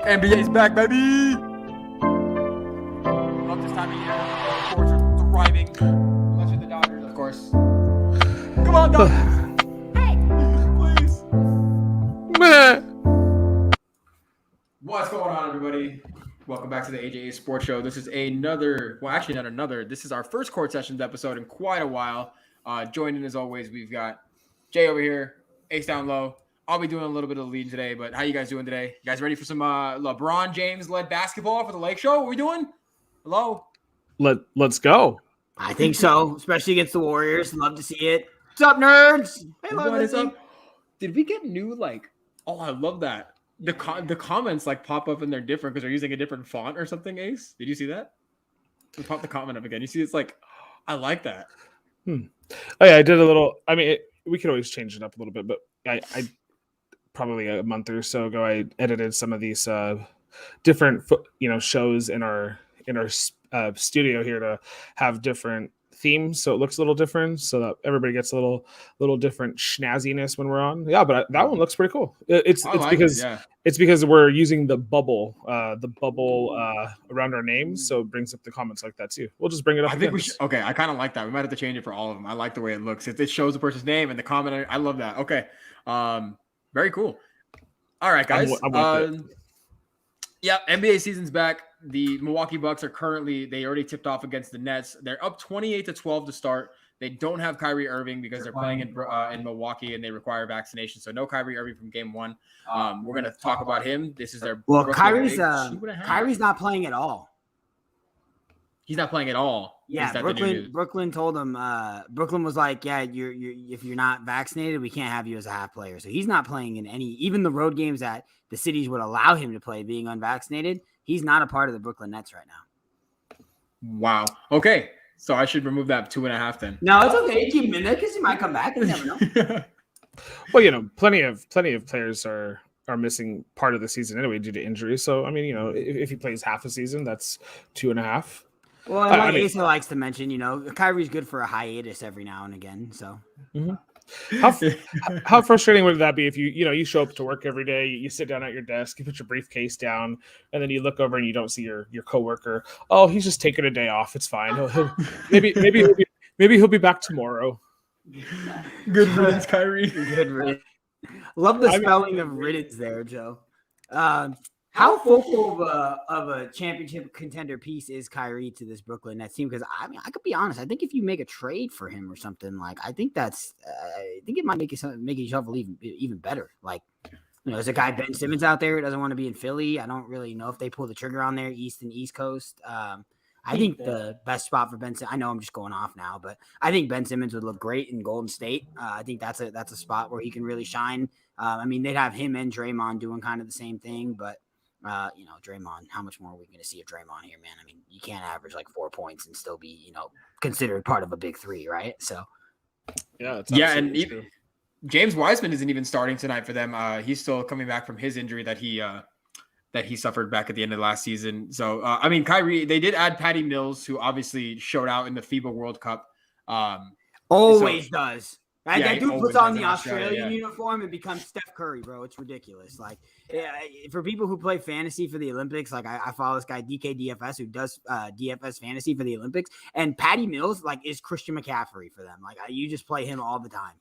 NBA's back, baby! Love this time of year. Sports are thriving. Unless you're the Dodgers, of course. Come on, Dodgers! Hey! Please! What's going on, everybody? Welcome back to the AJA Sports Show. This is this is our first court sessions episode in quite a while. Joining as always, we've got Jay over here, Ace down low. I'll be doing a little bit of the lead today, but how you guys doing today? You guys ready for some LeBron James-led basketball for the Lake Show? What are we doing? Hello? Let's go. I think so, especially against the Warriors. Love to see it. What's up, nerds? Hey, what is up? Did we get new, oh, I love that. The comments, pop up and they're different because they're using a different font or something, Ace? Did you see that? Pop the comment up again. You see, it's I like that. Oh, yeah, I did a little. I mean, we could always change it up a little bit, but I probably a month or so ago, I edited some of these different, shows in our studio here to have different themes, so it looks a little different, so that everybody gets a little different schnazziness when we're on. Yeah, but that one looks pretty cool. It's because we're using the bubble around our names, so it brings up the comments like that too. We'll just bring it up. I think we should. Okay, I kind of like that. We might have to change it for all of them. I like the way it looks. It shows the person's name and the comment. I love that. Okay, very cool. All right, guys. Yeah, NBA season's back. The Milwaukee Bucks they already tipped off against the Nets. They're up 28-12 to start. They don't have Kyrie Irving because they're playing in Milwaukee and they require vaccination. So no Kyrie Irving from game one. We're going to talk about him. This is their Kyrie's not playing at all. He's not playing at all. Yeah, Brooklyn told him. Brooklyn was like, "Yeah, you're if you're not vaccinated, we can't have you as a half player." So he's not playing in even the road games that the cities would allow him to play, being unvaccinated. He's not a part of the Brooklyn Nets right now. Wow. Okay, so I should remove that 2.5 then. No, it's okay. Keep him in there because he might come back. You never know. Well, plenty of players are missing part of the season anyway due to injury. So I mean, if he plays half a season, that's 2.5. Well, and Asa likes to mention, Kyrie's good for a hiatus every now and again. So, how frustrating would that be if you show up to work every day, you sit down at your desk, you put your briefcase down, and then you look over and you don't see your coworker. Oh, he's just taking a day off. It's fine. Maybe he'll be back tomorrow. Good riddance, Kyrie. Good riddance. Love the spelling of riddance there, Joe. How focal of a championship contender piece is Kyrie to this Brooklyn Nets team? Because I could be honest. I think if you make a trade for him or something, I think it might make you shuffle even better. There's a guy Ben Simmons out there who doesn't want to be in Philly. I don't really know if they pull the trigger on their East Coast. I think the best spot for Ben Simmons. I know I'm just going off now, but I think Ben Simmons would look great in Golden State. I think that's a spot where he can really shine. They'd have him and Draymond doing kind of the same thing, but. Draymond, how much more are we going to see of Draymond here, man? You can't average 4 points and still be, considered part of a big three, right? So, yeah, and James Wiseman isn't even starting tonight for them. He's still coming back from his injury that he suffered back at the end of last season. So, Kyrie, they did add Patty Mills, who obviously showed out in the FIBA World Cup. Always does. Right? Yeah, that dude puts on the Australian uniform and becomes Steph Curry, bro. It's ridiculous. For people who play fantasy for the Olympics, I follow this guy DKDFS who does DFS fantasy for the Olympics, and Patty Mills is Christian McCaffrey for them. You just play him all the time.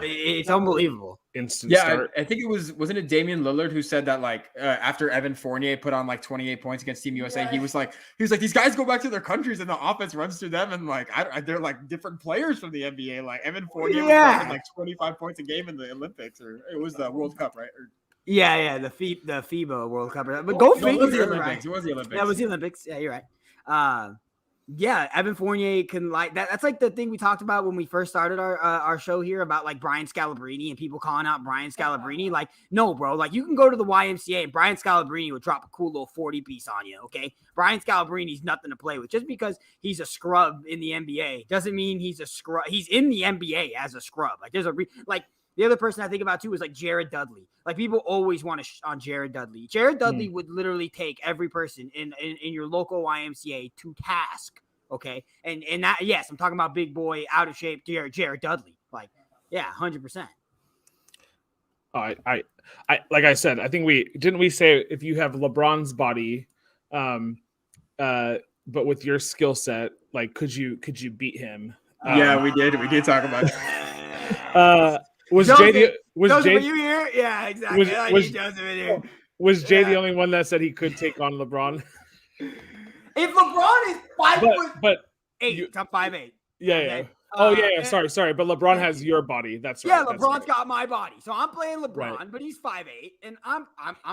It's unbelievable. Instant start. I think wasn't it Damian Lillard who said that after Evan Fournier put on 28 points against Team USA, he was like these guys go back to their countries and the offense runs through them and they're different players from the NBA. Evan Fournier was dropping 25 points a game in the Olympics, or it was the World Cup, right? The FIBA World Cup. But go figure. It was the Olympics. It was the Olympics. Yeah, it was the Olympics. Yeah, you're right. Evan Fournier can that. That's the thing we talked about when we first started our show here about Brian Scalabrine and people calling out Brian Scalabrine. No, bro, you can go to the YMCA and Brian Scalabrine will drop a cool little 40 piece on you. Okay. Brian Scalabrine's nothing to play with. Just because he's a scrub in the NBA doesn't mean he's a scrub. He's in the NBA as a scrub. There's the other person I think about too is Jared Dudley. People always want to on Jared Dudley. Jared Dudley would literally take every person in your local YMCA to task. Okay. And that, yes, I'm talking about big boy, out of shape Jared Dudley. 100%. Like I said, I think we say if you have LeBron's body, but with your skill set, like could you beat him? Yeah, we did. We did talk about that. Was Joseph, Joseph, are you here? Yeah, exactly. I need Joseph in here. Was Jay the only one that said he could take on LeBron? If LeBron is 5'8", I'm 5'8". Yeah, okay? Yeah. Sorry. But LeBron has your body. That's right. Yeah, LeBron's got my body. So I'm playing LeBron, right. But he's 5'8", and I'm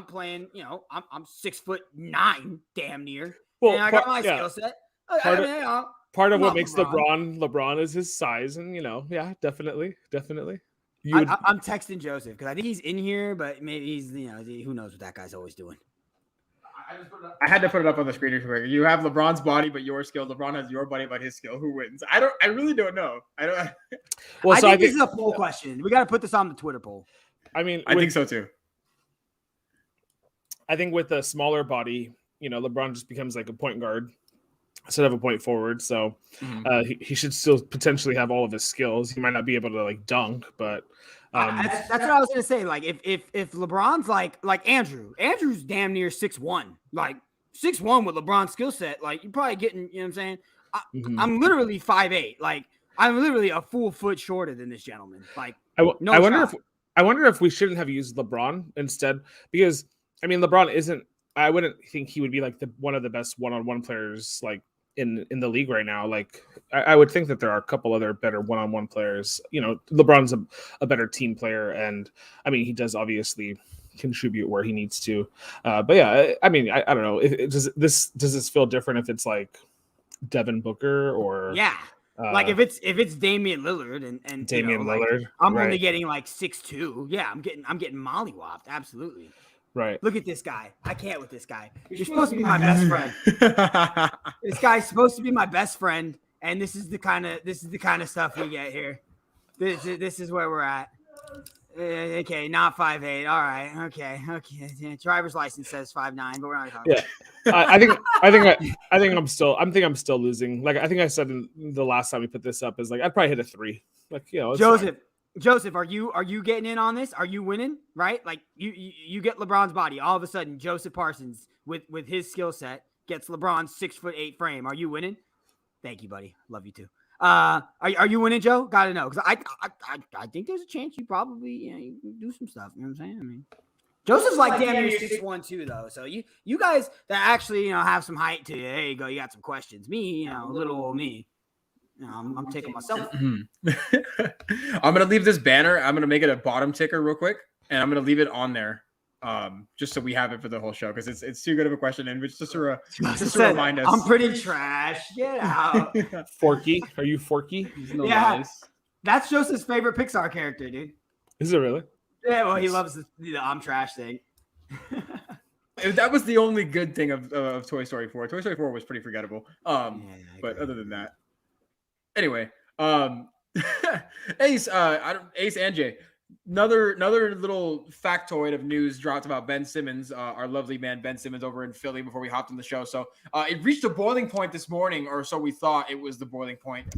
playing. I'm 6'9", damn near. Well, and I got my skill set. Part of what makes LeBron is his size, and yeah, definitely. I'm texting Joseph because I think he's in here, but maybe he's who knows what that guy's always doing. I had to put it up on the screen here. You have LeBron's body, but your skill. LeBron has your body, but his skill. Who wins? I really don't know. I don't. Well, I think this is a poll question. We got to put this on the Twitter poll. I mean, I think so too. I think with a smaller body, LeBron just becomes like a point guard instead of a point forward. So he should still potentially have all of his skills. He might not be able to like dunk, but that's what I was gonna say. Like if LeBron's like Andrew's damn near 6'1", like 6'1" with LeBron's skill set, like you're probably getting, you know what I'm saying? I'm literally 5'8", like I'm literally a full foot shorter than this gentleman. Like I wonder if we shouldn't have used LeBron instead, because I mean LeBron isn't. I wouldn't think he would be like one of the best one-on-one players like in the league right now. Like I would think that there are a couple other better one-on-one players. LeBron's a better team player, and I mean he does obviously contribute where he needs to. But yeah, I mean I don't know. Does this feel different if it's like Devin Booker or like if it's Damian Lillard and Damian Lillard, I'm only getting like 6'2". Yeah, I'm getting mollywopped. Absolutely. Right. Look at this guy. I can't with this guy. You're supposed to be my best friend. This guy's supposed to be my best friend, and this is the kind of stuff we get here. This is where we're at. Okay, not 5'8". All right. Okay. Driver's license says 5'9", but we're not talking. Yeah. I think I'm still losing. Like I think I said in the last time we put this up is like I'd probably hit a 3. Like Joseph, are you getting in on this? Are you winning? Right? Like you get LeBron's body. All of a sudden, Joseph Parsons with his skill set gets LeBron's 6'8" frame. Are you winning? Thank you, buddy. Love you too. Are you winning, Joe? Gotta know, because I think there's a chance you probably you can do some stuff. You know what I'm saying? I mean, Joseph's like damn near 6'1" too, though. So you guys that actually have some height to you. There you go. You got some questions. Me, little old me. I'm taking myself. I'm gonna leave this banner. I'm gonna make it a bottom ticker real quick, and I'm gonna leave it on there, just so we have it for the whole show because it's too good of a question, and it's just to remind us. I'm pretty trash. Get out. Forky, are you Forky? Nice. That's Joseph's favorite Pixar character, dude. Is it really? Yeah. Well, he loves the I'm trash thing. That was the only good thing of Toy Story 4. Toy Story 4 was pretty forgettable. But other than that. Anyway, Ace and Jay, another little factoid of news dropped about Ben Simmons, our lovely man Ben Simmons over in Philly before we hopped on the show. So it reached a boiling point this morning, or so we thought it was the boiling point,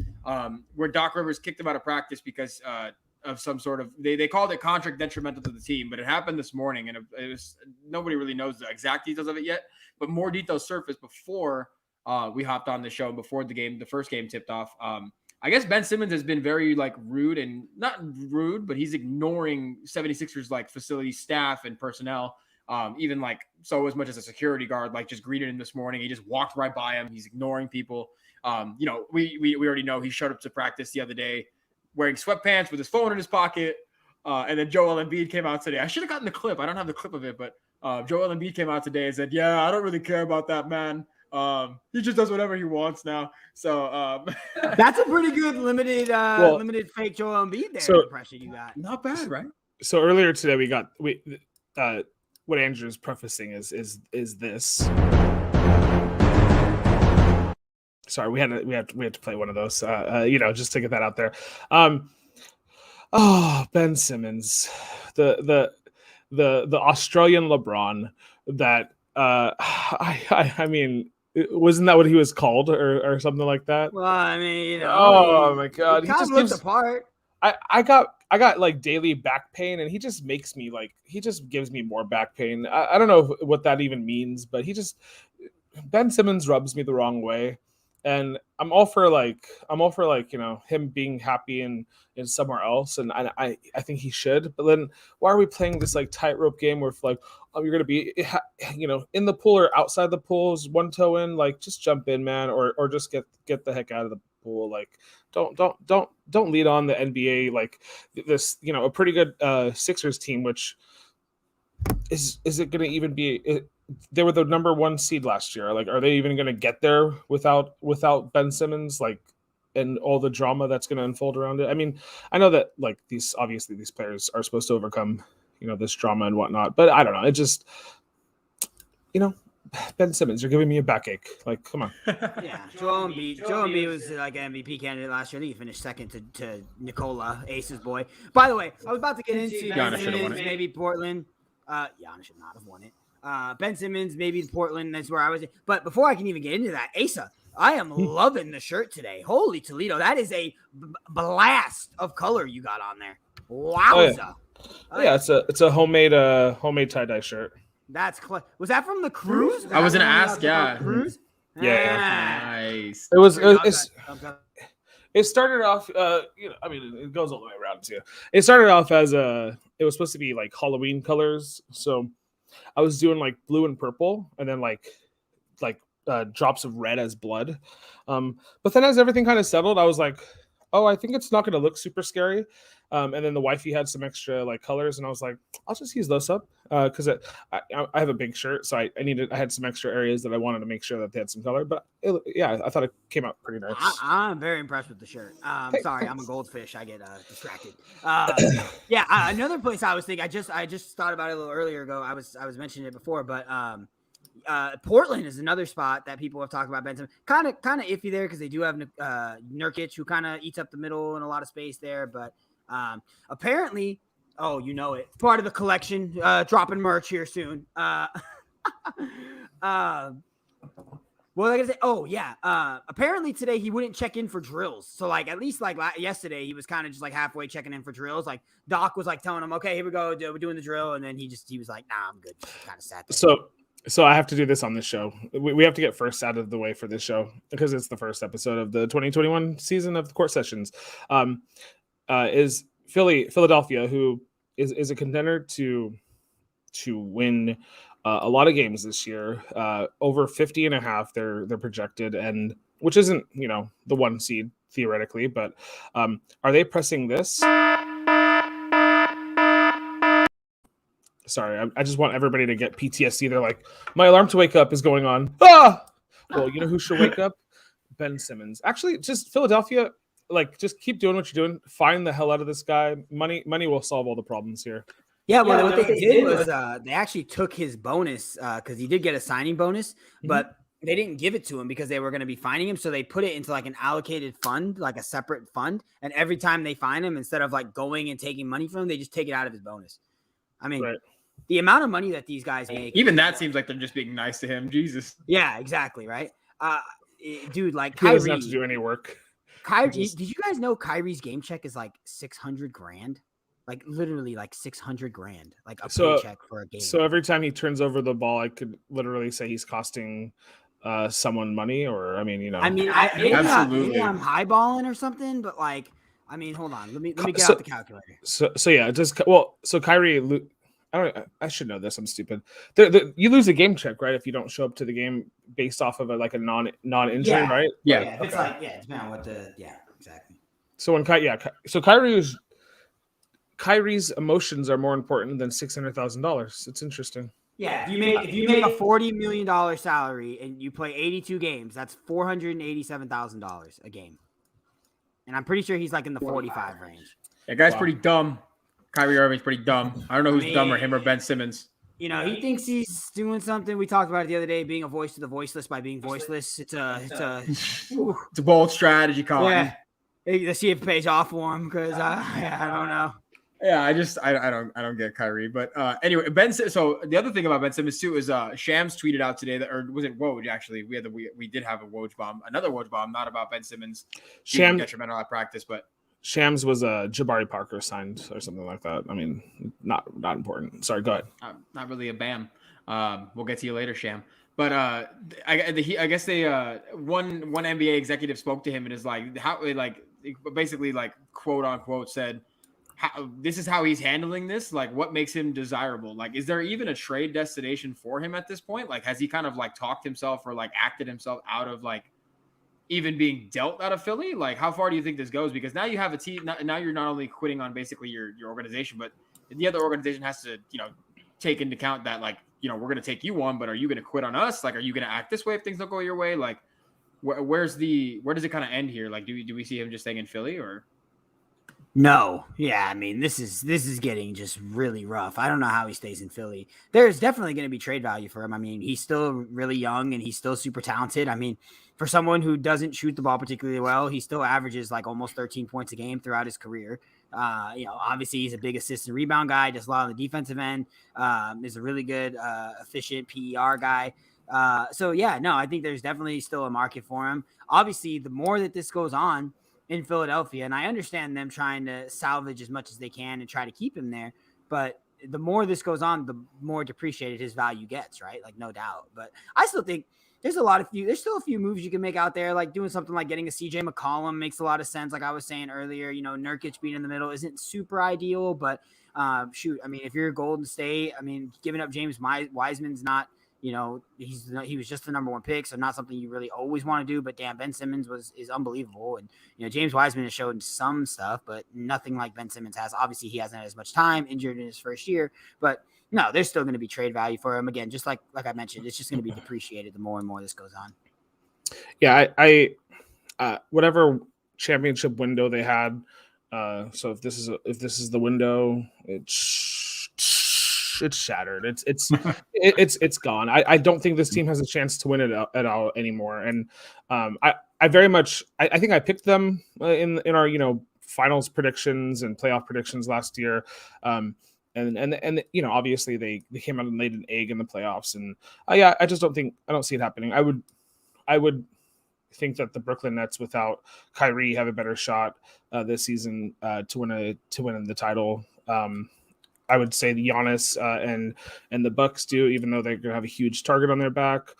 where Doc Rivers kicked him out of practice because of some sort of they called it contract detrimental to the team, but it happened this morning, and it was nobody really knows the exact details of it yet, but more details surfaced before we hopped on the show, before the first game tipped off. I guess Ben Simmons has been very rude, and not rude, but he's ignoring 76ers facility staff and personnel. Even so as much as a security guard, just greeted him this morning. He just walked right by him. He's ignoring people. We already know he showed up to practice the other day wearing sweatpants with his phone in his pocket. And then Joel Embiid came out today. I should have gotten the clip. I don't have the clip of it, but Joel Embiid came out today and said, "Yeah, I don't really care about that man. He just does whatever he wants now." So that's a pretty good limited fake Joel Embiid impression you got. Not bad, right? So earlier today we what Andrew's prefacing is this. Sorry, we had to play one of those. Just to get that out there. Ben Simmons, the Australian LeBron. That I mean. Wasn't that what he was called I something like that? Well, I mean, oh my God, he kind of looked apart. I got I got like daily back pain, and he just makes me he just gives me more back pain. I don't know what that even means, but Ben Simmons rubs me the wrong way. And I'm all for him being happy in somewhere else, and I think he should. But then why are we playing this like tightrope game where you're gonna be in the pool or outside the pool is one toe in, like just jump in, man, or just get the heck out of the pool. Like don't lead on the NBA like this, a pretty good Sixers team, which is it gonna even be they were the number 1 seed last year. Like, are they even going to get there without Ben Simmons? Like, and all the drama that's going to unfold around it. I mean, I know that like these players are supposed to overcome, this drama and whatnot. But I don't know. It just, Ben Simmons, you're giving me a backache. Like, come on. Yeah, Joel Embiid was like an MVP candidate last year. I think he finished second to Nikola, Ace's boy. By the way, I was about to get into Ben Simmons, maybe Portland. Giannis should not have won it. Ben Simmons, maybe Portland. That's where I was. But before I can even get into that, Asa, I am loving the shirt today. Holy Toledo. That is a blast of color you got on there. Wowza. Yeah, it's a homemade tie-dye shirt. That's was that from the cruise? I was going to ask, yeah. Cruise? Yeah. Nice. It started off, it goes all the way around too. It started off as it was supposed to be like Halloween colors. So I was doing like blue and purple, and then like drops of red as blood. But then as everything kind of settled, I was like, oh, I think it's not going to look super scary. And then the wifey had some extra like colors, and I was like, I'll just use those up because I have a big shirt, so I had some extra areas that I wanted to make sure that they had some color. But I thought it came out pretty nice. I'm very impressed with the shirt. Sorry, I'm a goldfish. I get distracted. Another place I was thinking. I just thought about it a little earlier ago. I was mentioning it before, but Portland is another spot that people have talked about. Ben Simmons kind of iffy there because they do have Nurkic, who kind of eats up the middle and a lot of space there, but. Apparently, part of the collection, dropping merch here soon. What was I gonna say? Oh yeah. Apparently today he wouldn't check in for drills. So like at least like yesterday he was kind of just like halfway checking in for drills. Like Doc was like telling him, okay, here we go, we're doing the drill, and then he was like, nah, I'm good. Kind of sat there. So I have to do this on this show. We have to get first out of the way for this show because it's the first episode of the 2021 season of the court sessions. Is Philadelphia, who is a contender to win a lot of games this year, over 50.5 they're projected, and which isn't the 1 seed theoretically, but are they pressing this? Sorry, I just want everybody to get PTSD. They're like, my alarm to wake up is going on. Well, you know who should wake up? Ben Simmons. Actually, just Philadelphia. Like, just keep doing what you're doing. Find the hell out of this guy. Money will solve all the problems here. Yeah, well, what they did was they actually took his bonus because he did get a signing bonus, but they didn't give it to him because they were going to be fining him. So they put it into like an allocated fund, like a separate fund. And every time they fine him, instead of like going and taking money from him, they just take it out of his bonus. I mean, the amount of money that these guys make. Even that seems like they're just being nice to him. Jesus. Yeah, exactly. Right. Dude, like Kyrie doesn't have to do any work. Did you guys know Kyrie's game check is like $600,000? Like literally like $600,000, like a paycheck for a game. So every time he turns over the ball, I could literally say he's costing someone money, or maybe absolutely. I'm highballing or something, but like, I mean, hold on, let me get out the calculator. So Kyrie, I should know this. I'm stupid. You lose a game check, right? If you don't show up to the game based off of a non-injury, right? Yeah. It's like depending on what exactly. So when Kyrie's emotions are more important than $600,000. It's interesting. Yeah, if you make a $40 million salary and you play 82 games, that's $487,000 a game. And I'm pretty sure he's like in the 45 range. That guy's pretty dumb. Kyrie Irving's pretty dumb. I don't know who's dumber, him or Ben Simmons. He thinks he's doing something. We talked about it the other day, being a voice to the voiceless by being voiceless. It's a bold strategy, Colin. Yeah. Let's see if it pays off for him because I don't know. Yeah, I don't get Kyrie, but anyway, So the other thing about Ben Simmons too is Shams tweeted out today or was it Woj actually? We did have a Woj bomb, another Woj bomb, not about Ben Simmons. Shams detrimental at practice, but Shams was Jabari Parker signed or something like that. I mean, not important. Sorry, go ahead. Not really a Bam. We'll get to you later, Sham. But I guess they one NBA executive spoke to him and is like how basically like quote unquote said this is how he's handling this. Like, what makes him desirable? Like, is there even a trade destination for him at this point? Like, has he kind of like talked himself or like acted himself out of like even being dealt out of Philly? Like, how far do you think this goes? Because now you have a team. Now you're not only quitting on basically your organization, but the other organization has to, take into account that like, we're going to take you on, but are you going to quit on us? Like, are you going to act this way if things don't go your way? Like, where does it kind of end here? Like, do we see him just staying in Philly or? No. Yeah, I mean, this is getting just really rough. I don't know how he stays in Philly. There's definitely going to be trade value for him. I mean, he's still really young and he's still super talented. I mean, for someone who doesn't shoot the ball particularly well, he still averages like almost 13 points a game throughout his career. Obviously he's a big assist and rebound guy, does a lot on the defensive end, is a really good, efficient PER guy. I think there's definitely still a market for him. Obviously, the more that this goes on in Philadelphia, and I understand them trying to salvage as much as they can and try to keep him there, but the more this goes on, the more depreciated his value gets, right? Like, no doubt. But I still think there's still a few moves you can make out there, like doing something like getting a CJ McCollum makes a lot of sense. Like I was saying earlier, Nurkic being in the middle isn't super ideal, but if you're Golden State, giving up James Wiseman's not, he was just the number one pick, so not something you really always want to do. But damn, Ben Simmons is unbelievable, and James Wiseman has shown some stuff, but nothing like Ben Simmons has. Obviously, he hasn't had as much time, injured in his first year, but no, there's still going to be trade value for him. Again, just like I mentioned, it's just going to be depreciated the more and more this goes on. Yeah, I whatever championship window they had. So if this is the window, it's shattered. It's gone. I don't think this team has a chance to win it at all anymore. And I very much I think I picked them in our finals predictions and playoff predictions last year. And obviously they came out and laid an egg in the playoffs. And I don't see it happening. I would think that the Brooklyn Nets without Kyrie have a better shot this season to win the title. I would say the Giannis and the Bucks do, even though they're going to have a huge target on their back.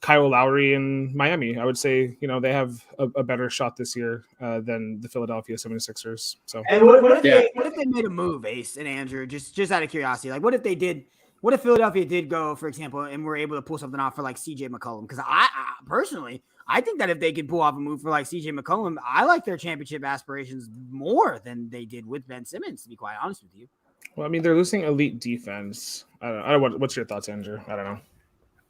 Kyle Lowry in Miami, I would say, they have a better shot this year than the Philadelphia 76ers. So, and what if they made a move, Ace and Andrew, just out of curiosity, like what if Philadelphia did go, for example, and were able to pull something off for like CJ McCollum? Because I personally, I think that if they could pull off a move for like CJ McCollum, I like their championship aspirations more than they did with Ben Simmons, to be quite honest with you. Well, they're losing elite defense. I don't know. What's your thoughts, Andrew? I don't know.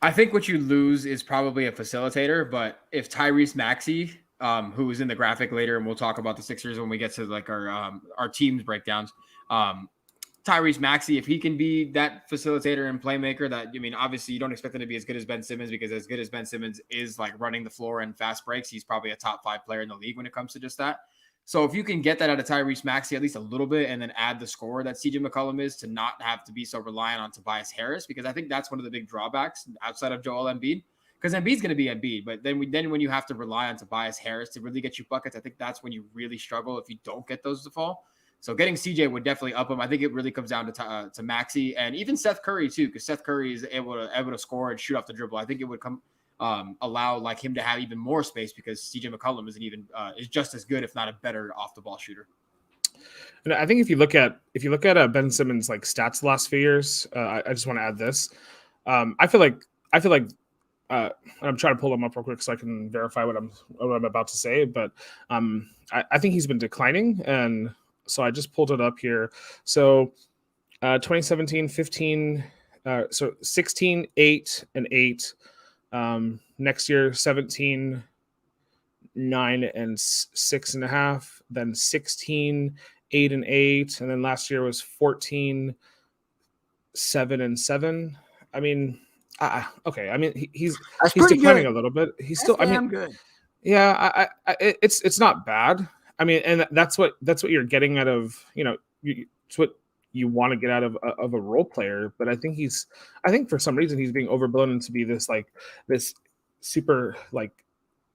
I think what you lose is probably a facilitator, but if Tyrese Maxey, who is in the graphic later, and we'll talk about the Sixers when we get to like our teams breakdowns, Tyrese Maxey, if he can be that facilitator and playmaker, obviously you don't expect him to be as good as Ben Simmons, because as good as Ben Simmons is like running the floor and fast breaks, he's probably a top 5 player in the league when it comes to just that. So if you can get that out of Tyrese Maxey at least a little bit, and then add the scorer that CJ McCollum is, to not have to be so reliant on Tobias Harris, because I think that's one of the big drawbacks outside of Joel Embiid, because Embiid's going to be Embiid, but then when you have to rely on Tobias Harris to really get you buckets, I think that's when you really struggle if you don't get those to fall. So getting CJ would definitely up him. I think it really comes down to Maxey and even Seth Curry too, because Seth Curry is able to score and shoot off the dribble. I think it would allow like him to have even more space, because CJ McCollum is just as good, if not a better off the ball shooter. And I think if you look at Ben Simmons like stats the last few years, I just want to add this. I feel like I'm trying to pull them up real quick so I can verify what I'm about to say, but I think he's been declining, and so I just pulled it up here. So 2017, 15, so 16, 8, and 8. Next year, 17, 9, and 6.5. Then 16, 8, and 8. And then last year was 14, 7, and 7. Okay. He's declining a little bit. He's still good. Yeah, it's not bad. And that's what you're getting out of, it's what you want to get out of a role player. But I think for some reason he's being overblown to be this super like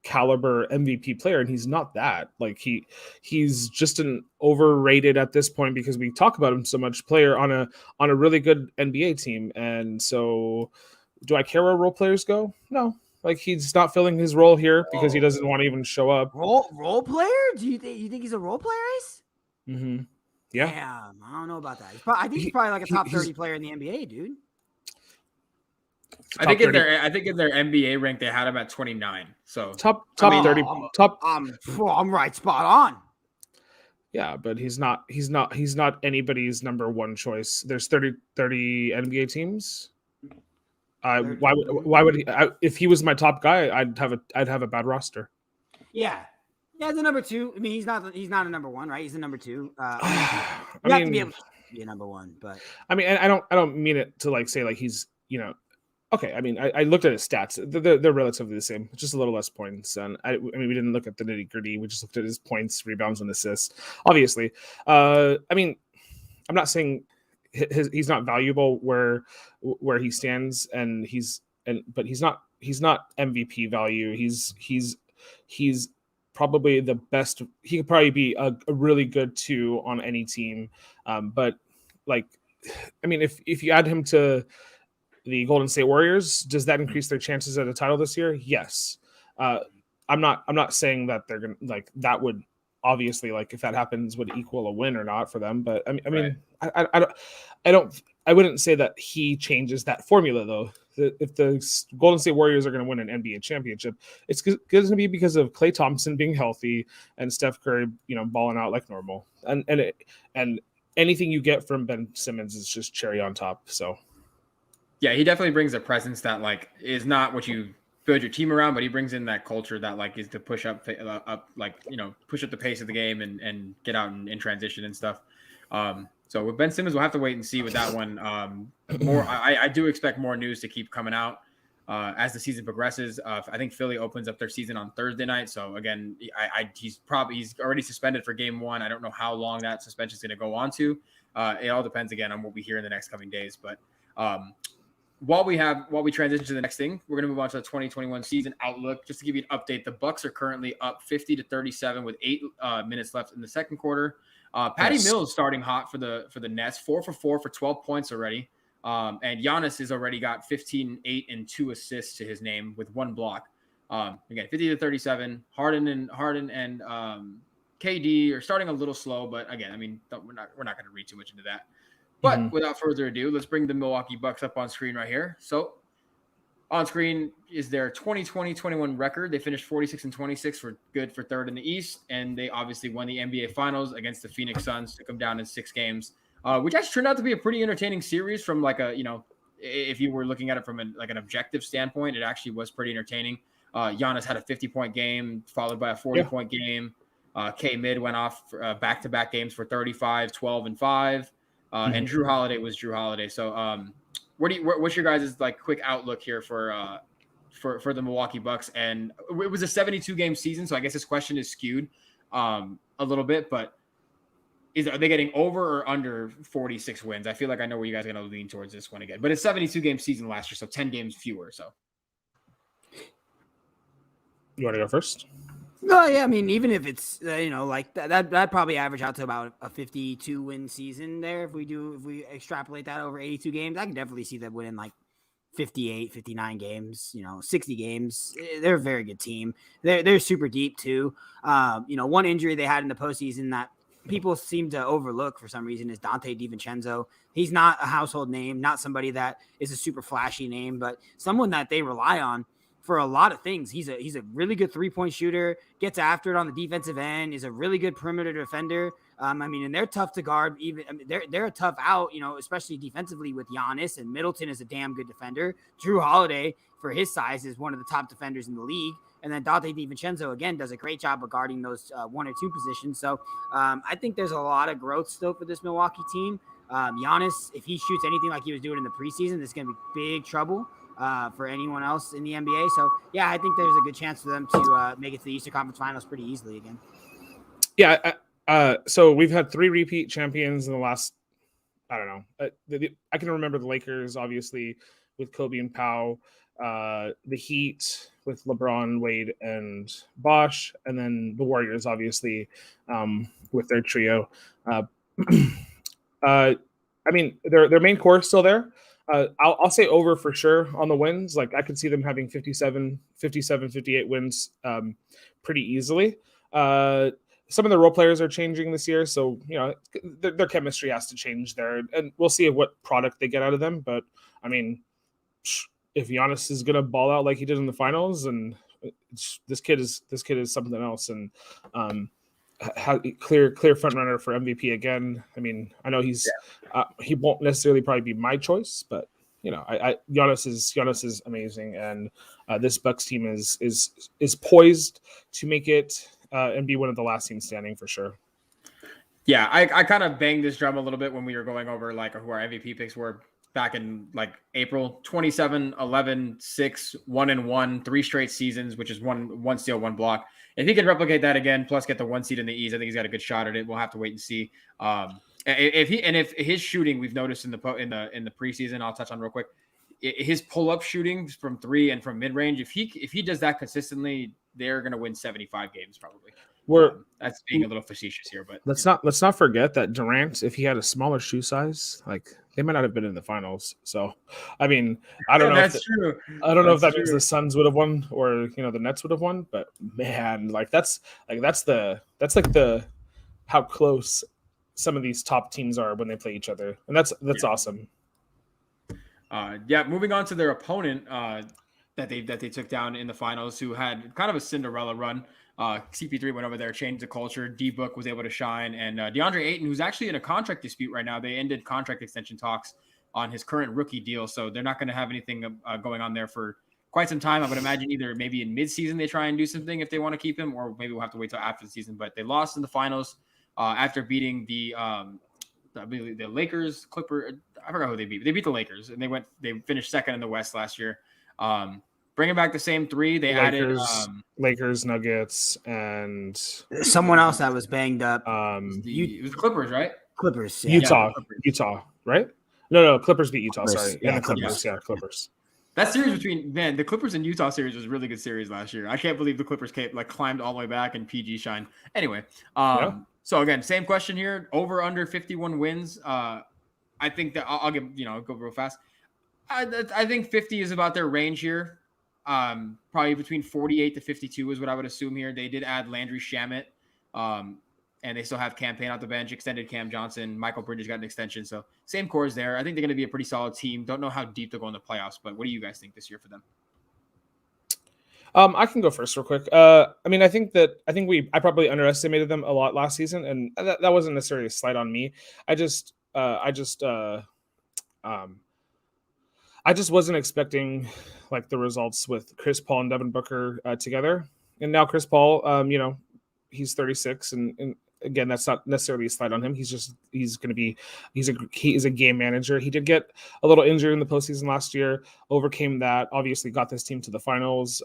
caliber MVP player, and he's not that. Like he's just an overrated at this point because we talk about him so much player on a really good NBA team. And so do I care where role players go? No. Like he's not filling his role here because he doesn't want to even show up. Role player? Do you think he's a role player, Ace? Mm-hmm. Yeah. Damn, I don't know about that. I think he's probably like a top 30 player in the NBA, dude. I think in their NBA rank they had him at 29. So top 30. I'm right spot on. Yeah, but he's not anybody's number one choice. There's 30 NBA teams. Why would he? If he was my top guy, I'd have a bad roster. Yeah, as a number two. I mean, he's not a number one, right? He's a number two. You have to be able to be a number one, but I mean, I don't mean it to like say like he's okay. I mean, I looked at his stats. They're relatively the same, just a little less points. And I mean, we didn't look at the nitty gritty. We just looked at his points, rebounds, and assists. Obviously, I mean, I'm not saying he's not valuable where he stands, but he's not MVP value. He's probably the best. He could probably be a really good 2 on any team. But like, I mean, if you add him to the Golden State Warriors, does that increase their chances at a title this year? Yes. I'm not saying that they're gonna like that would obviously like if that happens would equal a win or not for them. But I mean, I wouldn't say that he changes that formula though. If the Golden State Warriors are going to win an NBA championship, it's going to be because of Klay Thompson being healthy and Steph Curry, balling out like normal. And anything you get from Ben Simmons is just cherry on top. So. Yeah, he definitely brings a presence that like is not what you build your team around, but he brings in that culture that like is to push up push up the pace of the game and get out in transition and stuff. So with Ben Simmons, we'll have to wait and see with that one. I do expect more news to keep coming out as the season progresses. I think Philly opens up their season on Thursday night. So again, he's already suspended for game 1. I don't know how long that suspension is going to go on to. It all depends again on what we hear in the next coming days, but. While we transition to the next thing, we're going to move on to the 2021 season outlook. Just to give you an update, the Bucks are currently up 50-37 with 8 minutes left in the second quarter. Patty Mills starting hot for the Nets, 4 for 4 for 12 points already. And Giannis has already got 15, 8, and 2 assists to his name with 1 block. Again, 50-37. Harden and KD are starting a little slow, but again, I mean, we're not going to read too much into that. But without further ado, let's bring the Milwaukee Bucks up on screen right here. So on screen is their 2020-21 record. They finished 46-26 for good for third in the East, and they obviously won the NBA Finals against the Phoenix Suns, took them down in 6 games, which actually turned out to be a pretty entertaining series from like a, if you were looking at it from an objective standpoint, it actually was pretty entertaining. Giannis had a 50-point game followed by a 40-point game. K-Mid went off back-to-back games for 35, 12, and 5. And Drew Holiday was Drew Holiday. So, what's your guys' like quick outlook here for the Milwaukee Bucks? And it was a 72-game season, so I guess this question is skewed a little bit. But are they getting over or under 46 wins? I feel like I know where you guys are going to lean towards this one again. But it's 72-game season last year, so 10 games fewer. So, you want to go first? No, yeah, I mean, even if it's like that probably average out to about a 52 win season there. If we extrapolate that over 82 games, I can definitely see them winning like 58, 59 games, 60 games. They're a very good team. They're super deep too. One injury they had in the postseason that people seem to overlook for some reason is Dante DiVincenzo. He's not a household name, not somebody that is a super flashy name, but someone that they rely on for a lot of things. He's a really good 3-point shooter, gets after it on the defensive end, is a really good perimeter defender. And they're tough to guard. They're a tough out, especially defensively with Giannis, and Middleton is a damn good defender. Drew Holiday, for his size, is one of the top defenders in the league. And then Dante DiVincenzo, again, does a great job of guarding those 1 or 2 positions. So I think there's a lot of growth still for this Milwaukee team. Giannis, if he shoots anything like he was doing in the preseason, this is going to be big trouble for anyone else in the NBA. So, yeah, I think there's a good chance for them to make it to the Eastern Conference Finals pretty easily again. Yeah, so we've had 3 repeat champions in the last, I don't know. I can remember the Lakers, obviously, with Kobe and Pau, the Heat with LeBron, Wade, and Bosh, and then the Warriors, obviously, with their trio. I mean, their main core is still there. I'll say over for sure on the wins. Like I could see them having 57, 58 wins pretty easily. Some of the role players are changing this year, so their chemistry has to change there, and we'll see what product they get out of them. But I mean, if Giannis is gonna ball out like he did in the finals, and this kid is something else, and clear front runner for MVP again. I mean, I know he won't necessarily probably be my choice, but Giannis is amazing, and this Bucks team is poised to make it and be one of the last teams standing for sure. Yeah, I kind of banged this drum a little bit when we were going over like who our MVP picks were back in like April. 27, 11, 6, 1-1, 3 straight seasons, which is one steal, 1 block. If he can replicate that again, plus get the 1 seed in the East, I think he's got a good shot at it. We'll have to wait and see. If his shooting, we've noticed in the preseason, I'll touch on real quick. His pull-up shooting from 3 and from mid-range, if he does that consistently, they're going to win 75 games probably. That's being a little facetious here, but let's not forget that Durant, if he had a smaller shoe size, like they might not have been in the finals. So, I mean, I don't know. That's true. I don't know if that means the Suns would have won or the Nets would have won, but man, that's how close some of these top teams are when they play each other, and that's awesome. Moving on to their opponent that they took down in the finals, who had kind of a Cinderella run. CP3 went over there, changed the culture. D-Book was able to shine, and DeAndre Ayton, who's actually in a contract dispute right now. They ended contract extension talks on his current rookie deal, so they're not going to have anything going on there for quite some time. I would imagine either maybe in mid-season they try and do something if they want to keep him, or maybe we'll have to wait till after the season. But they lost in the finals after beating the Lakers, Clippers. I forgot who they beat. They beat the Lakers, and they finished second in the West last year. Bringing back the same 3, they added Lakers, Nuggets, and someone else that was banged up. It was the Clippers, right? Clippers, yeah. Utah, right? No, Clippers beat Utah. Clippers, sorry, and the Clippers, Clippers. That series between the Clippers and Utah series was a really good series last year. I can't believe the Clippers climbed all the way back and PG shine. Anyway, So again, same question here. Over under 51 wins. I think that I'll give go real fast. I think 50 is about their range here. Probably between 48 to 52 is what I would assume here. They did add Landry Shamet, and they still have Cam Payne out the bench, extended Cam Johnson. Michael Bridges got an extension, so same cores there. I think they're going to be a pretty solid team. Don't know how deep they'll go in the playoffs, but what do you guys think this year for them? I can go first real quick. I mean, I think I probably underestimated them a lot last season, and that wasn't necessarily a slight on me. I just wasn't expecting like the results with Chris Paul and Devin Booker together. And now Chris Paul, he's 36, and again, that's not necessarily a slight on him. He's a game manager. He did get a little injured in the postseason last year, overcame that, obviously got this team to the finals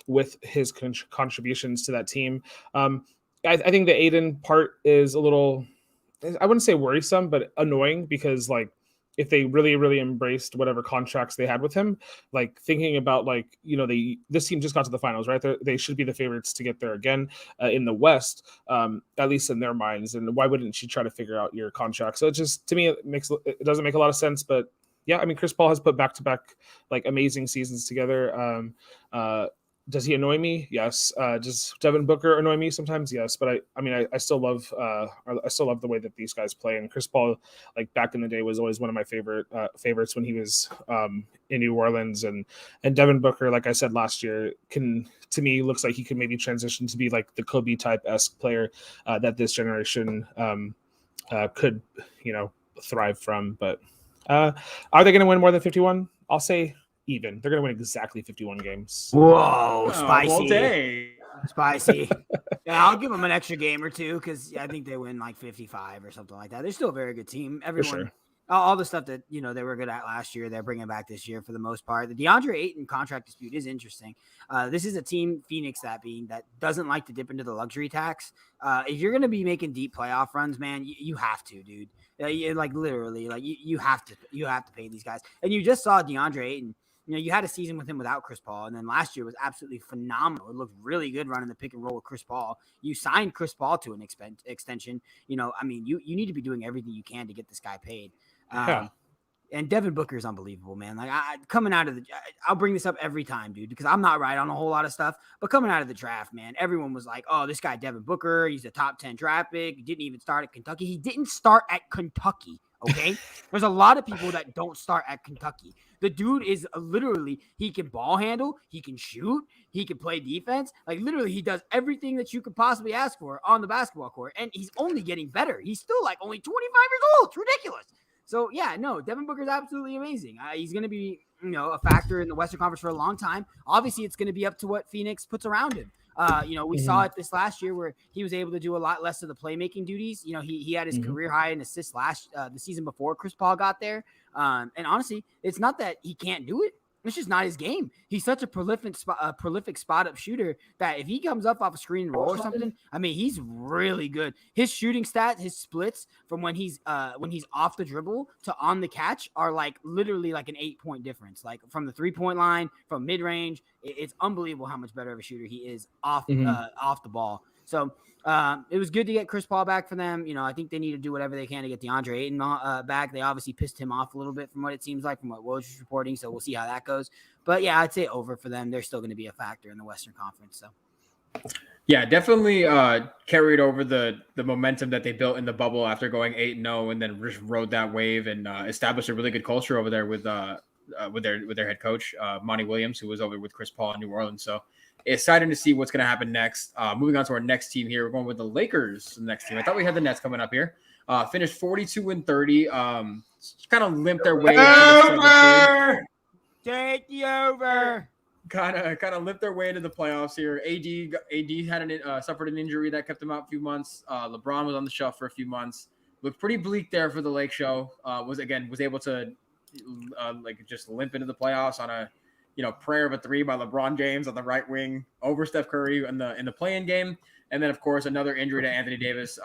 with his contributions to that team. I think the Aiden part is a little, I wouldn't say worrisome, but annoying, because like, if they really, really embraced whatever contracts they had with him, like thinking about this team just got to the finals, right? They should be the favorites to get there again in the West, at least in their minds. And why wouldn't you try to figure out your contract? So it just, to me, it doesn't make a lot of sense. But yeah, I mean, Chris Paul has put back-to-back like amazing seasons together. Does he annoy me? Yes. Does Devin Booker annoy me sometimes? Yes. But I still love the way that these guys play. And Chris Paul, like back in the day, was always one of my favorites when he was in New Orleans. And Devin Booker, like I said last year, to me looks like he could maybe transition to be like the Kobe type-esque player that this generation could thrive from. But are they going to win more than 51? I'll say even. They're going to win exactly 51 games. Whoa, spicy. Well, spicy. Yeah, I'll give them an extra game or two, because I think they win like 55 or something like that. They're still a very good team. Everyone all the stuff that they were good at last year, they're bringing back this year for the most part. The DeAndre Ayton contract dispute is interesting. This is a team, Phoenix, that doesn't like to dip into the luxury tax. If you're going to be making deep playoff runs, man, you have to, dude. Literally, you have to pay these guys. And you just saw DeAndre Ayton. You had a season with him without Chris Paul, and then last year was absolutely phenomenal. It looked really good running the pick and roll with Chris Paul. You signed Chris Paul to an extension. You need to be doing everything you can to get this guy paid. And Devin Booker is unbelievable, man. I'll bring this up every time, dude, because I'm not right on a whole lot of stuff. But coming out of the draft, man, everyone was like, "Oh, this guy Devin Booker, he's a top 10 draft pick. He didn't even start at Kentucky. He didn't start at Kentucky." Okay, there's a lot of people that don't start at Kentucky. The dude is literally, he can ball handle, he can shoot, he can play defense. Literally, he does everything that you could possibly ask for on the basketball court, and he's only getting better. He's still only 25 years old. It's ridiculous. So, yeah, no, Devin Booker is absolutely amazing. He's going to be, a factor in the Western Conference for a long time. Obviously, it's going to be up to what Phoenix puts around him. We saw it this last year where he was able to do a lot less of the playmaking duties. He had his career high in assists the season before Chris Paul got there. And honestly, it's not that he can't do it. It's just not his game. He's such a prolific spot up shooter that if he comes up off a screen and roll or something, he's really good. His shooting stats, his splits from when he's off the dribble to on the catch are literally an 8-point difference. From the 3-point line, from mid range, it's unbelievable how much better of a shooter he is off the ball. So it was good to get Chris Paul back for them. I think they need to do whatever they can to get DeAndre Ayton back. They obviously pissed him off a little bit from what it seems like, from what Woj is reporting. So we'll see how that goes. But yeah, I'd say over for them. They're still going to be a factor in the Western Conference. So yeah, definitely carried over the momentum that they built in the bubble after going 8-0, and then just rode that wave and established a really good culture over there with their head coach Monty Williams, who was over with Chris Paul in New Orleans. So excited to see what's going to happen next. Moving on to our next team here. We're going with the Lakers, the next team. I thought we had the Nets coming up here. Finished 42-30. Kind of limped their way over. Take the over. Kind of limped their way into the playoffs here. AD had suffered an injury that kept him out a few months. LeBron was on the shelf for a few months. Looked pretty bleak there for the Lake Show. Was able to just limp into the playoffs on a prayer of a 3 by LeBron James on the right wing over Steph Curry in the play-in game. And then, of course, another injury to Anthony Davis,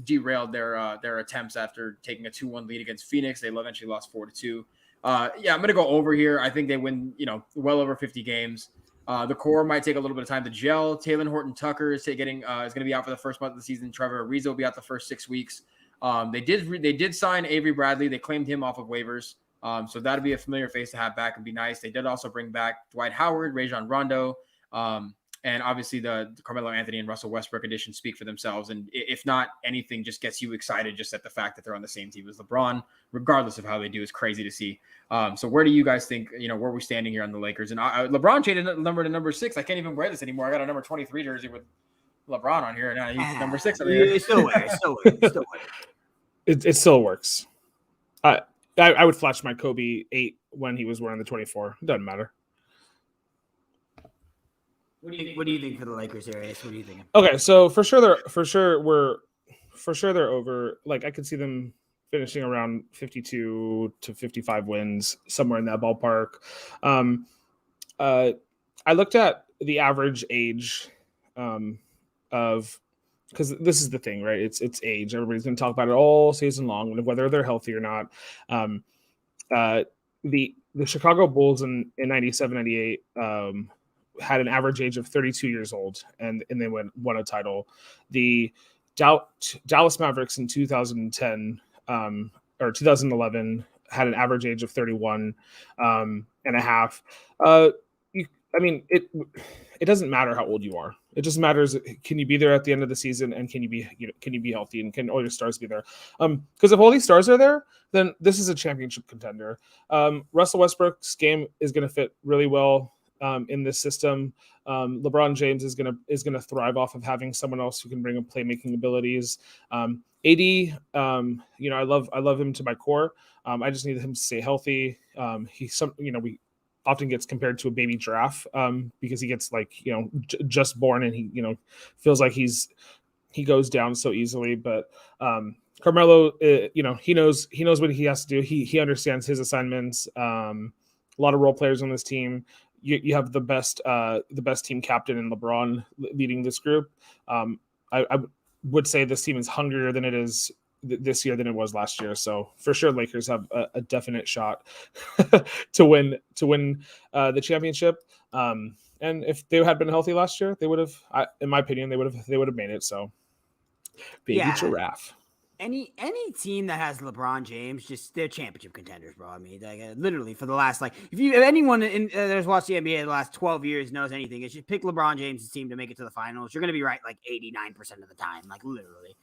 derailed their attempts after taking a 2-1 lead against Phoenix. They eventually lost 4-2. I'm going to go over here. I think they win, well over 50 games. The core might take a little bit of time to gel. Taylor Horton-Tucker is going to be out for the first month of the season. Trevor Ariza will be out the first 6 weeks. They did sign Avery Bradley. They claimed him off of waivers. So that'd be a familiar face to have back and be nice. They did also bring back Dwight Howard, Rajon Rondo, and obviously the Carmelo Anthony and Russell Westbrook additions speak for themselves. And if not anything, just gets you excited just at the fact that they're on the same team as LeBron, regardless of how they do, is crazy to see. So where do you guys think, where we're standing here on the Lakers? And LeBron changed the number to number 6. I can't even wear this anymore. I got a number 23 jersey with LeBron on here, and now he's number 6 over here. It still works. It still works. I would flash my Kobe 8 when he was wearing the 24. It doesn't matter. What do you think for the Lakers here, Ace? What are you thinking? Okay, so for sure they're over. I could see them finishing around 52 to 55 wins, somewhere in that ballpark. I looked at the average age of, because this is the thing, right? It's age. Everybody's going to talk about it all season long, whether they're healthy or not. The Chicago Bulls in 97, 98 had an average age of 32 years old, and they won a title. The Dallas Mavericks in 2010 or 2011 had an average age of 31 and a half. It doesn't matter how old you are. It just matters, can you be there at the end of the season, and can you be healthy, and can all your stars be there? Because if all these stars are there, then this is a championship contender. Russell Westbrook's game is going to fit really well in this system. LeBron James is gonna thrive off of having someone else who can bring him playmaking abilities. AD, I love him to my core. I just need him to stay healthy. We often gets compared to a baby giraffe because he gets just born, and he feels like he goes down so easily. But Carmelo, he knows what he has to do. He understands his assignments. A lot of role players on this team. You have the best team captain in LeBron leading this group. I would say this team is hungrier than it is this year than it was last year. So for sure, Lakers have a definite shot to win the championship. And if they had been healthy last year, they would have, in my opinion, they would have made it. So, baby giraffe. Any team that has LeBron James, just they're championship contenders, bro. I mean, literally for the last if anyone that's watched the NBA the last 12 years knows anything, it's just pick LeBron James' team to make it to the finals. You're gonna be right 89% of the time, literally.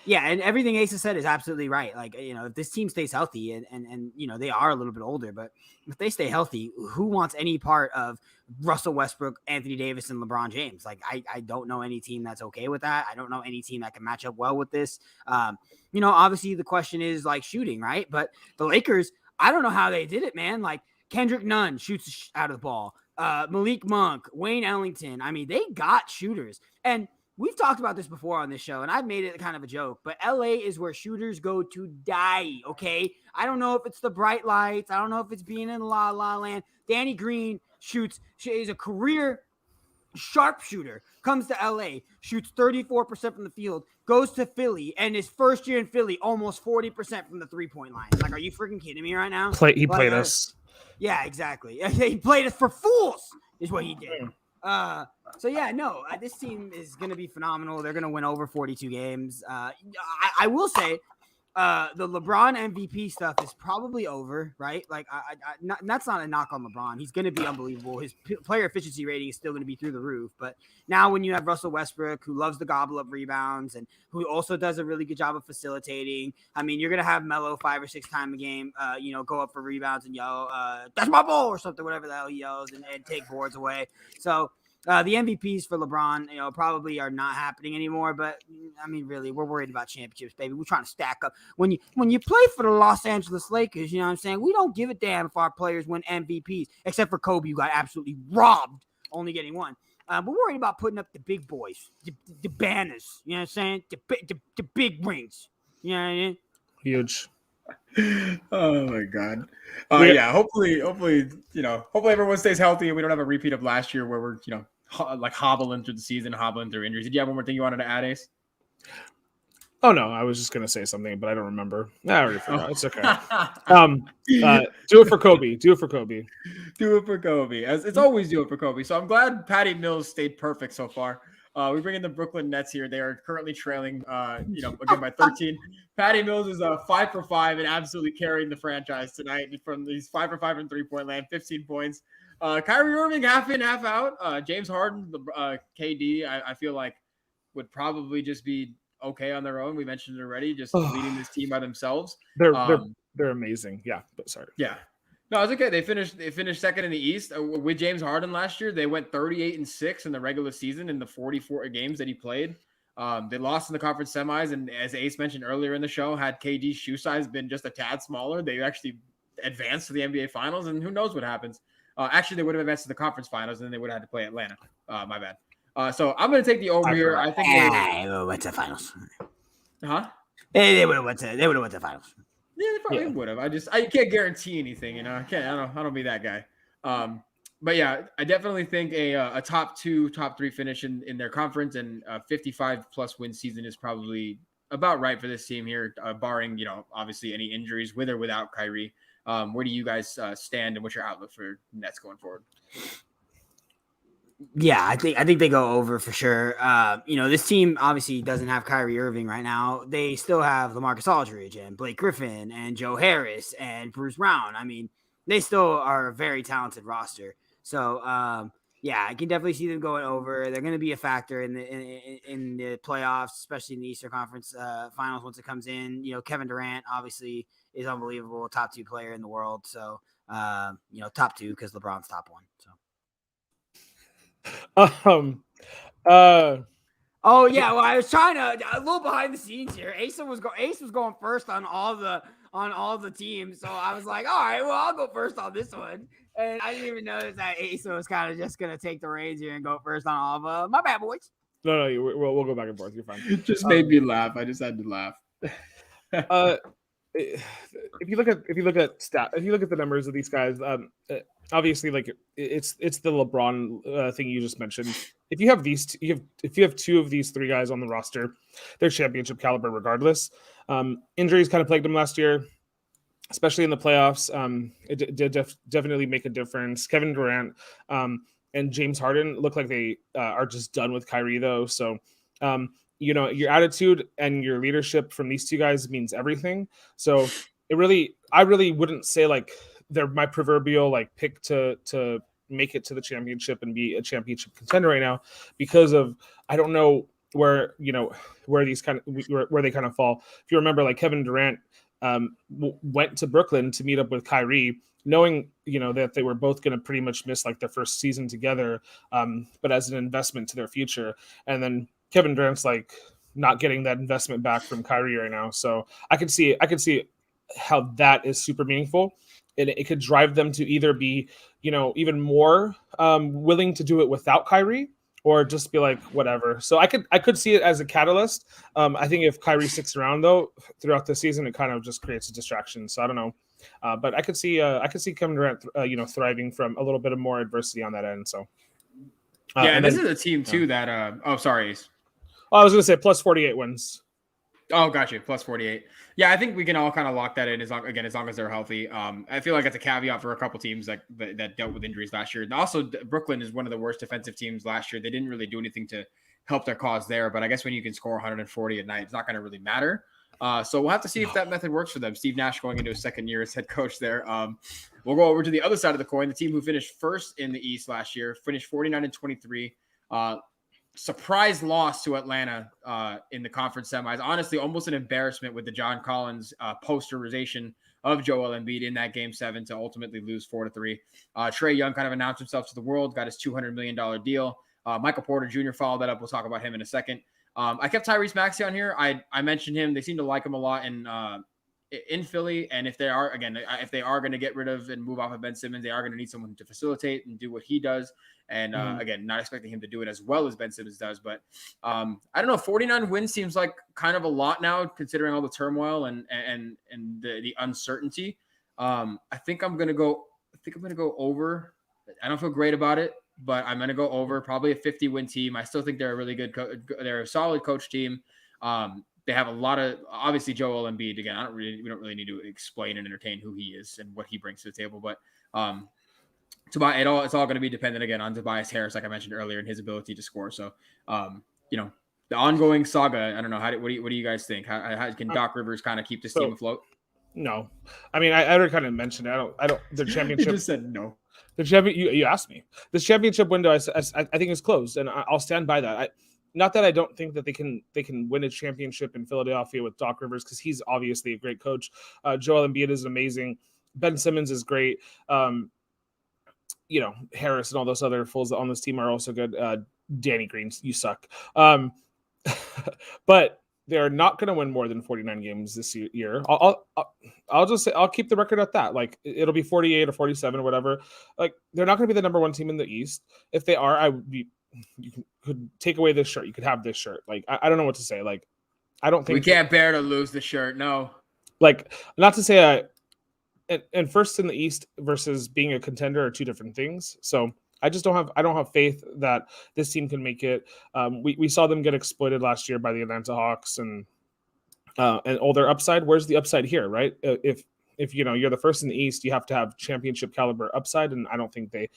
Yeah, and everything Asa said is absolutely right. If this team stays healthy and they are a little bit older, but if they stay healthy, who wants any part of Russell Westbrook, Anthony Davis, and LeBron James? I don't know any team that's okay with that. I don't know any team that can match up well with this. Obviously the question is shooting, right? But the Lakers, I don't know how they did it, man. Kendrick Nunn shoots out of the ball. Malik Monk, Wayne Ellington. I mean, they got shooters. And we've talked about this before on this show, and I've made it kind of a joke, but LA is where shooters go to die, okay? I don't know if it's the bright lights. I don't know if it's being in La La Land. Danny Green is a career sharpshooter, comes to LA, shoots 34% from the field, goes to Philly, and his first year in Philly, almost 40% from the three-point line. Are you freaking kidding me right now? He played us. Yeah, exactly. He played us for fools, is what he did. This team is going to be phenomenal. They're going to win over 42 games. I will say the LeBron MVP stuff is probably over, right? That's not a knock on LeBron. He's going to be unbelievable. His player efficiency rating is still going to be through the roof. But now when you have Russell Westbrook, who loves to gobble up rebounds and who also does a really good job of facilitating, I mean, you're going to have Melo 5 or 6 times a game, go up for rebounds and yell, that's my ball or something, whatever the hell he yells, and take boards away. So the MVPs for LeBron, probably are not happening anymore. But I mean, really, we're worried about championships, baby. We're trying to stack up. When you play for the Los Angeles Lakers, you know what I'm saying? We don't give a damn if our players win MVPs, except for Kobe, who got absolutely robbed, only getting one. We're worried about putting up the big boys, the banners. You know what I'm saying? The big rings. You know what I mean? Huge. Oh my god. Yeah. Hopefully, everyone stays healthy and we don't have a repeat of last year where we're hobbling through the season, hobbling through injuries. Did you have one more thing you wanted to add, Ace? Oh no, I was just gonna say something, but I don't remember. I already forgot. It's okay. Do it for Kobe. Do it for Kobe. Do it for Kobe. As it's always do it for Kobe. So I'm glad Patty Mills stayed perfect so far. We bring in the Brooklyn Nets here. They are currently trailing, again by 13. Patty Mills is 5 for 5 and absolutely carrying the franchise tonight from these 5 for 5 in 3-point land, 15 points. Kyrie Irving half in, half out. James Harden, KD, I feel like would probably just be okay on their own. We mentioned it already, just leading this team by themselves. They're amazing. Yeah, but sorry. Yeah. No, it's okay. They finished second in the East with James Harden last year. They went 38-6 in the regular season in the 44 games that he played. They lost in the conference semis, and as Ace mentioned earlier in the show, had KD's shoe size been just a tad smaller, they actually advanced to the NBA Finals, and who knows what happens. Actually, they would have advanced to the conference finals, and then they would have had to play Atlanta. My bad. So I'm going to take the over here. I think they went to the finals. Huh? They would have went to the finals. Yeah, they probably would have. I can't guarantee anything, I don't be that guy. But yeah, I definitely think a top 2, top 3 finish in their conference and a 55 plus win season is probably about right for this team here, barring, obviously any injuries with or without Kyrie. Where do you guys stand and what's your outlook for Nets going forward? Yeah, I think they go over for sure. This team obviously doesn't have Kyrie Irving right now. They still have LaMarcus Aldridge and Blake Griffin and Joe Harris and Bruce Brown. I mean, they still are a very talented roster. So, I can definitely see them going over. They're going to be a factor in the playoffs, especially in the Eastern Conference Finals once it comes in. Kevin Durant obviously is unbelievable, top 2 player in the world. So, top 2 because LeBron's top 1. So. Oh yeah, well I was trying to a little behind the scenes here. Ace was going first on all the teams, so I was like, all right, well I'll go first on this one, and I didn't even notice that Ace was kind of just gonna take the reins here and go first on all of them. My bad, boys. No, we'll go back and forth. You're fine. It just made me laugh. I just had to laugh. If you look at the numbers of these guys, obviously, like it's the LeBron thing you just mentioned. If you have if you have two of these three guys on the roster, they're championship caliber regardless. Injuries kind of plagued them last year, especially in the playoffs. It did definitely make a difference. Kevin Durant and James Harden look like they are just done with Kyrie, though. So, your attitude and your leadership from these two guys means everything. So, I really wouldn't say like they're my proverbial like pick to make it to the championship and be a championship contender right now, because of I don't know where where they kind of fall. If you remember, like Kevin Durant went to Brooklyn to meet up with Kyrie, knowing that they were both going to pretty much miss like their first season together, but as an investment to their future. And then Kevin Durant's like not getting that investment back from Kyrie right now. So I could see how that is super meaningful, and it could drive them to either be even more willing to do it without Kyrie, or just be like whatever. So I could see it as a catalyst. I think if Kyrie sticks around though throughout the season, it kind of just creates a distraction. So I don't know, but I could see Kevin Durant thriving from a little bit of more adversity on that end. So and this is a team too that sorry. Ace. I was going to say plus 48 wins. Oh, gotcha. Plus 48. Yeah, I think we can all kind of lock that in as long as they're healthy. I feel like it's a caveat for a couple teams that dealt with injuries last year. And also, Brooklyn is one of the worst defensive teams last year. They didn't really do anything to help their cause there. But I guess when you can score 140 at night, it's not going to really matter. So we'll have to see if that method works for them. Steve Nash going into his second year as head coach there. We'll go over to the other side of the coin. The team who finished first in the East last year finished 49-23. Surprise loss to Atlanta in the conference semis. Honestly, almost an embarrassment with the John Collins posterization of Joel Embiid in that Game 7 to ultimately lose 4-3. Trae Young kind of announced himself to the world, got his $200 million deal. Michael Porter Jr. followed that up. We'll talk about him in a second. I kept Tyrese Maxey on here. I mentioned him. They seem to like him a lot in Philly. And if they are going to get rid of and move off of Ben Simmons, they are going to need someone to facilitate and do what he does. And again, not expecting him to do it as well as Ben Simmons does. But I don't know. 49 wins seems like kind of a lot now, considering all the turmoil and the uncertainty. I think I'm going to go over. I don't feel great about it, but I'm going to go over. Probably a 50-win team. I still think they're a really good. They're a solid coach team. They have a lot of obviously Joel Embiid. Again, we don't really need to explain and entertain who he is and what he brings to the table. But it's all going to be dependent again on Tobias Harris, like I mentioned earlier, and his ability to score. So, the ongoing saga. I don't know. What do you guys think? How can Doc Rivers kind of keep this team afloat? No, I mean I already kind of mentioned it. I don't. The championship. You just said no. The champion. You asked me. This championship window, I think is closed, and I'll stand by that. Not that I don't think that they can win a championship in Philadelphia with Doc Rivers, because he's obviously a great coach. Joel Embiid is amazing. Ben Simmons is great. Harris and all those other fools on this team are also good. Danny Green, you suck. But they're not going to win more than 49 games this year. I'll just say I'll keep the record at that. Like it'll be 48 or 47 or whatever. Like they're not going to be the number one team in the East. If they are, could take away this shirt. You could have this shirt. Like I don't know what to say. Like I don't think we can't bear to lose the shirt. No. Like not to say and first in the East versus being a contender are two different things. So I don't have faith that this team can make it. We saw them get exploited last year by the Atlanta Hawks and all their upside. Where's the upside here, right? If you're the first in the East, you have to have championship caliber upside, and I don't think they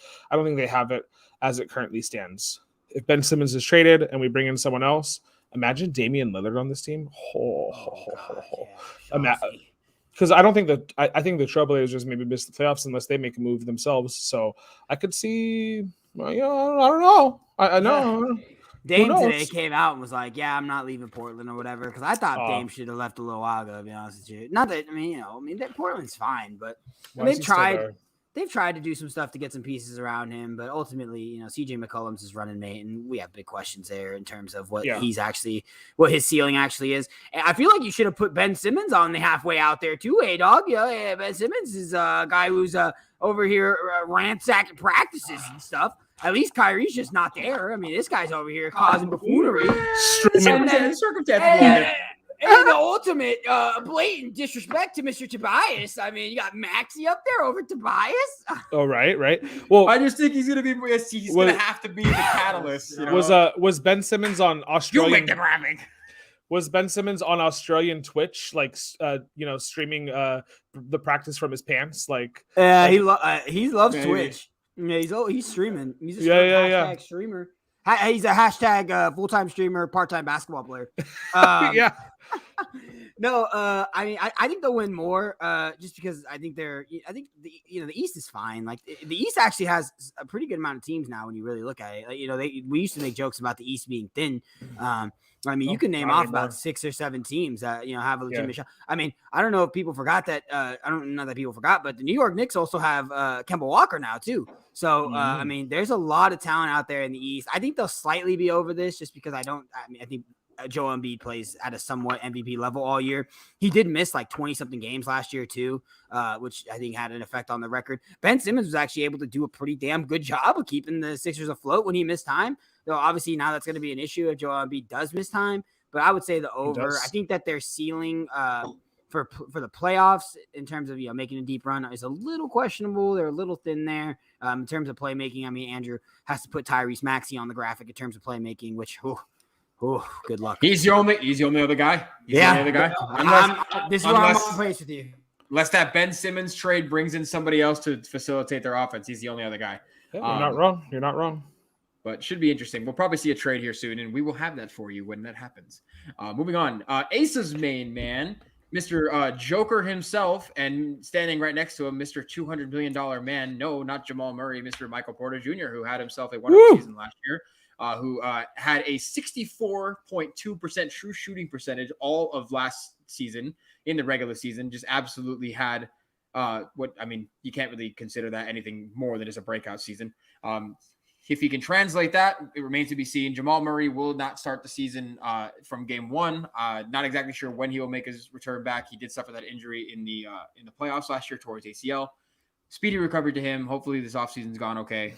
have it as it currently stands. If Ben Simmons is traded and we bring in someone else, imagine Damian Lillard on this team. Because I don't think that I think the Trailblazers maybe miss the playoffs unless they make a move themselves. So I could see. I don't know. I know. Dame today came out and was like, "Yeah, I'm not leaving Portland or whatever." Because I thought Dame should have left a little while ago. To be honest with you, not that that Portland's fine, but they've they've tried to do some stuff to get some pieces around him, but ultimately, CJ McCollum's his running mate, and we have big questions there in terms of what what his ceiling actually is. And I feel like you should have put Ben Simmons on the halfway out there too, dog. Yeah, Ben Simmons is a guy who's over here ransacking practices and stuff. At least Kyrie's just not there. I mean, this guy's over here causing buffoonery. And the ultimate blatant disrespect to Mr. Tobias. I mean, you got Maxey up there over Tobias. Oh, right. Well, I just think he's gonna be. He's gonna have to be the catalyst. Was Ben Simmons on Australian? You make them rapping. Was Ben Simmons on Australian Twitch, streaming the practice from his pants? He loves Twitch. Yeah, he's streaming. He's a hashtag streamer. He's a hashtag full-time streamer, part-time basketball player. Yeah. No, I mean, I think they'll win more, just because I think the East is fine. Like the East actually has a pretty good amount of teams now when you really look at it. We used to make jokes about the East being thin. I mean, you can name off about 6 or 7 teams that have a legitimate shot. I mean, I don't know if people forgot that. I don't know that people forgot, but the New York Knicks also have Kemba Walker now too. So I mean, there's a lot of talent out there in the East. I think they'll slightly be over this, just because I think Joel Embiid plays at a somewhat MVP level all year. He did miss like 20-something games last year too, which I think had an effect on the record. Ben Simmons was actually able to do a pretty damn good job of keeping the Sixers afloat when he missed time. Though obviously now that's going to be an issue if Joel Embiid does miss time. But I would say the over. I think that their ceiling for the playoffs in terms of making a deep run is a little questionable. They're a little thin there in terms of playmaking. I mean, Andrew has to put Tyrese Maxey on the graphic in terms of playmaking, which. Oh, good luck. He's the only other guy. This is where I'm on place with you. Unless that Ben Simmons trade brings in somebody else to facilitate their offense, he's the only other guy. Yeah, You're not wrong. But should be interesting. We'll probably see a trade here soon, and we will have that for you when that happens. Moving on. Ace's main man, Mr. Joker himself, and standing right next to him, Mr. $200 million man. No, not Jamal Murray, Mr. Michael Porter Jr., who had himself a wonderful season last year. Who had a 64.2% true shooting percentage all of last season in the regular season. Just absolutely had you can't really consider that anything more than just a breakout season. If he can translate that, it remains to be seen. Jamal Murray will not start the season from game 1. Not exactly sure when he will make his return back. He did suffer that injury in the playoffs last year towards ACL. Speedy recovery to him. Hopefully this offseason's gone okay.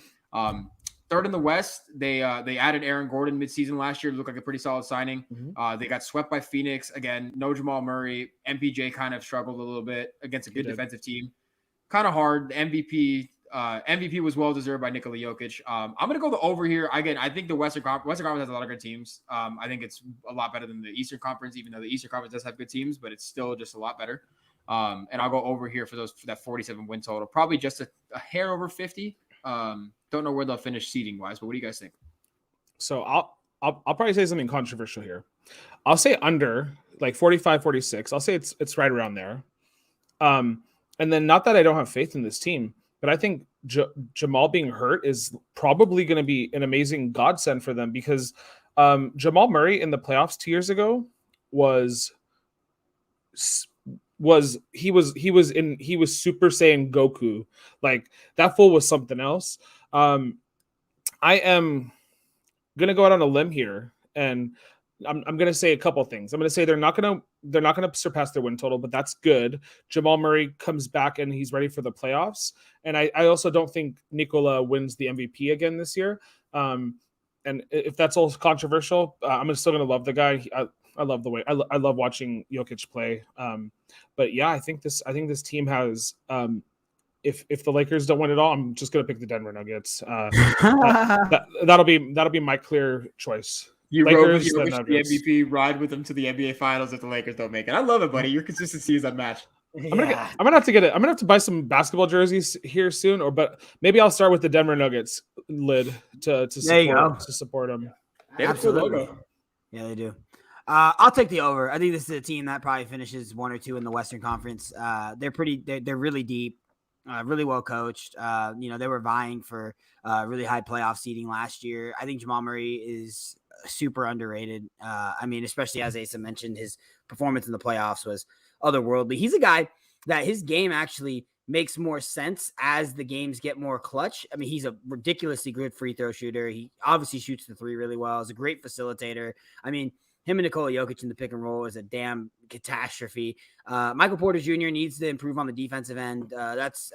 Third in the West, they added Aaron Gordon midseason last year. It looked like a pretty solid signing. They got swept by Phoenix. Again, no Jamal Murray. MPJ kind of struggled a little bit against a good defensive team. Kind of hard. MVP was well-deserved by Nikola Jokic. I'm going to go the over here. Again, I think the Western Conference has a lot of good teams. I think it's a lot better than the Eastern Conference, even though the Eastern Conference does have good teams, but it's still just a lot better. And I'll go over here for that 47 win total. Probably just a hair over 50. Don't know where they'll finish seeding wise, but what do you guys think? So I'll probably say something controversial here. I'll say under like 45, 46. I'll say it's right around there. And then not that I don't have faith in this team, but I think Jamal being hurt is probably going to be an amazing godsend for them, because Jamal Murray in the playoffs 2 years ago was Super Saiyan Goku. Like that fool was something else. I am gonna go out on a limb here, and I'm gonna say a couple things. I'm gonna say they're not gonna surpass their win total, but that's good. Jamal Murray comes back and he's ready for the playoffs, and I also don't think Nikola wins the MVP again this year. And if that's all controversial, I'm still gonna love the guy. I love the way I love watching Jokic play. But yeah, I think this team has. If the Lakers don't win it all, I'm just gonna pick the Denver Nuggets. That'll be my clear choice. You rode with Jokic the MVP, ride with them to the NBA Finals if the Lakers don't make it. I love it, buddy. Your consistency is unmatched. I'm gonna have to get it. I'm gonna have to buy some basketball jerseys here soon, but maybe I'll start with the Denver Nuggets lid to support them. They have a cool logo. Yeah, they do. I'll take the over. I think this is a team that probably finishes 1 or 2 in the Western Conference. They're really deep. Really well coached. They were vying for really high playoff seeding last year. I think Jamal Murray is super underrated. Especially as Asa mentioned, his performance in the playoffs was otherworldly. He's a guy that his game actually makes more sense as the games get more clutch. I mean, he's a ridiculously good free throw shooter. He obviously shoots the three really well. He's a great facilitator. I mean, him and Nikola Jokic in the pick and roll is a damn catastrophe. Michael Porter Jr. needs to improve on the defensive end.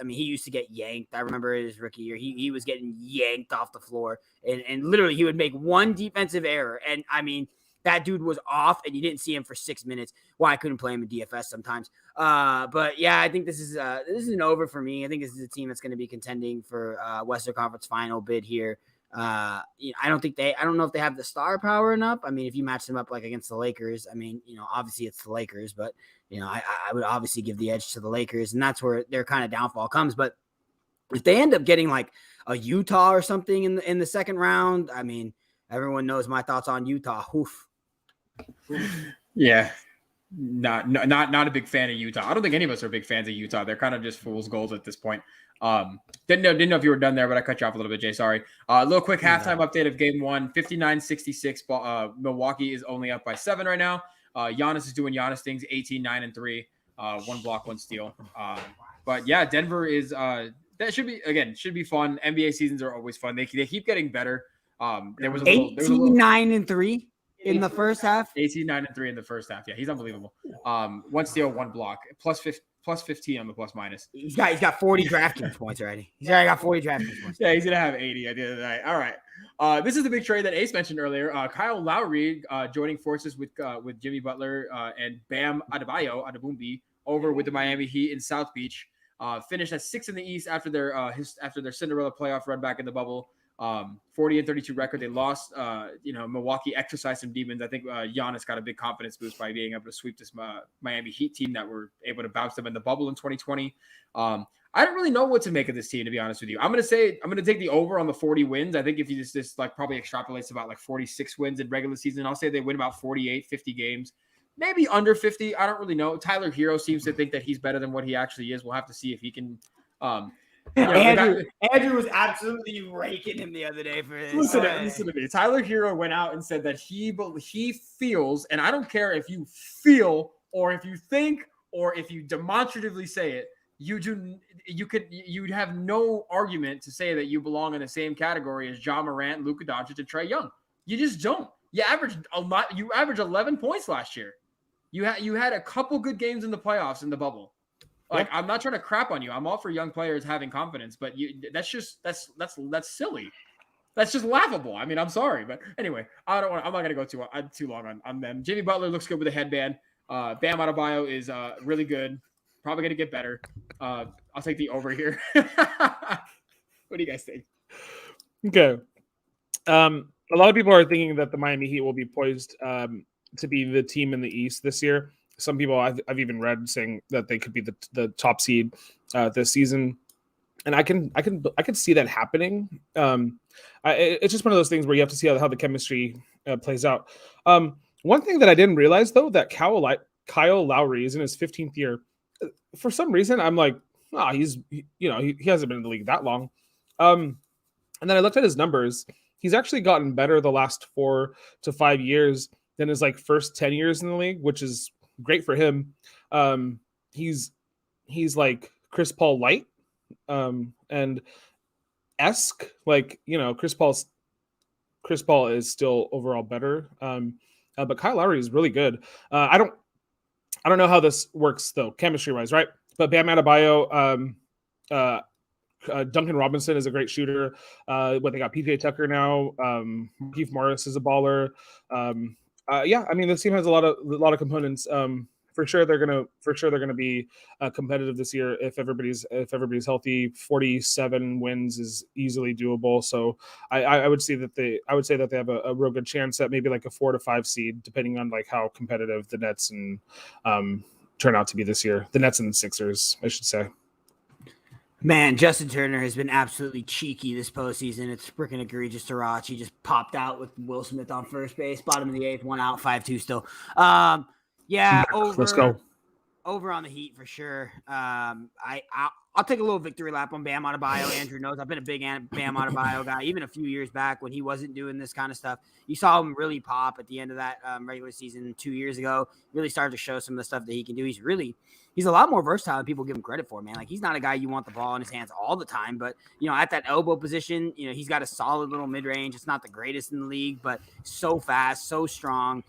He used to get yanked. I remember his rookie year. He was getting yanked off the floor. And literally he would make one defensive error. And I mean, that dude was off and you didn't see him for 6 minutes. Why I couldn't play him in DFS sometimes. But yeah, I think this is an over for me. I think this is a team that's going to be contending for Western Conference final bid here. I don't know if they have the star power enough. I mean, if you match them up like against the Lakers, I mean, obviously it's the Lakers, but I would obviously give the edge to the Lakers, and that's where their kind of downfall comes. But if they end up getting like a Utah or something in the second round, I mean, everyone knows my thoughts on Utah. Oof. Yeah. Not a big fan of Utah. I don't think any of us are big fans of Utah. They're kind of just fool's goals at this point. Didn't know if you were done there, but I cut you off a little bit, Jay. Sorry. A little quick halftime update of game one, 59-66. Milwaukee is only up by 7 right now. Giannis is doing Giannis things, 18, 9, and 3. 1 block, 1 steal. But yeah, Denver is that should be fun. NBA seasons are always fun. They keep getting better. There was a 18, 9, and 3 in the first half. 18, 9, and 3 in the first half. Yeah, he's unbelievable. 1 steal, 1 block, plus 15 on the plus minus. He's got 40 DraftKings points already. He's already got 40 DraftKings points. Yeah, he's gonna have 80 at the end of the night. All right. This is the big trade that Ace mentioned earlier. Kyle Lowry joining forces with Jimmy Butler and Bam Adebayo over with the Miami Heat in South Beach. Finished at 6 in the East after their Cinderella playoff run back in the bubble. 40-32 record. They lost. Milwaukee exercised some demons. I think Giannis got a big confidence boost by being able to sweep this Miami Heat team that were able to bounce them in the bubble in 2020. I don't really know what to make of this team, to be honest with you. I'm going to take the over on the 40 wins. I think if you just like probably extrapolates about like 46 wins in regular season, I'll say they win about 48, 50 games. Maybe under 50. I don't really know. Tyler Hero seems to think that he's better than what he actually is. We'll have to see if he can. Andrew was absolutely raking him the other day for this. Listen to me. Tyler Hero went out and said that he feels, and I don't care if you feel or if you think or if you demonstratively say it, you'd have no argument to say that you belong in the same category as John Morant, Luka Doncic, and Trae Young. You just don't. You averaged 11 points last year. You had a couple good games in the playoffs in the bubble. Like, I'm not trying to crap on you. I'm all for young players having confidence, but that's silly. That's just laughable. I mean, I'm sorry, but anyway, I'm not going to go too long on them. Jimmy Butler looks good with a headband. Bam Adebayo is really good. Probably going to get better. I'll take the over here. What do you guys think? Okay. A lot of people are thinking that the Miami Heat will be poised to be the team in the East this year. Some people I've even read saying that they could be the top seed this season, and I can see that happening. It's just one of those things where you have to see how the chemistry plays out. One thing that I didn't realize though, that Kyle Lowry is in his 15th year. For some reason, I'm like, he hasn't been in the league that long. And then I looked at his numbers. He's actually gotten better the last 4 to 5 years than his like first 10 years in the league, which is great for him. He's like Chris Paul light, and esque, like, Chris Paul is still overall better. But Kyle Lowry is really good. I don't know how this works though, chemistry wise, right? But Bam Adebayo, Duncan Robinson is a great shooter. They got PJ Tucker now. Keith Morris is a baller. This team has a lot of components. For sure they're gonna be competitive this year if everybody's healthy. 47 wins is easily doable. So I would say that they have a real good chance at maybe like a 4 to 5 seed, depending on like how competitive the Nets and turn out to be this year. The Nets and the Sixers, I should say. Man, Justin Turner has been absolutely cheeky this postseason. It's freaking egregious to watch. He just popped out with Will Smith on first base, bottom of the 8th, 1 out, 5-2 still. Over. Let's go. Over on the Heat for sure. I'll take a little victory lap on Bam Adebayo. Andrew knows I've been a big Bam Adebayo guy, even a few years back when he wasn't doing this kind of stuff. You saw him really pop at the end of that regular season 2 years ago. Really started to show some of the stuff that he can do. He's a lot more versatile than people give him credit for, man. Like, he's not a guy you want the ball in his hands all the time, but, at that elbow position, he's got a solid little mid-range. It's not the greatest in the league, but so fast, so strong.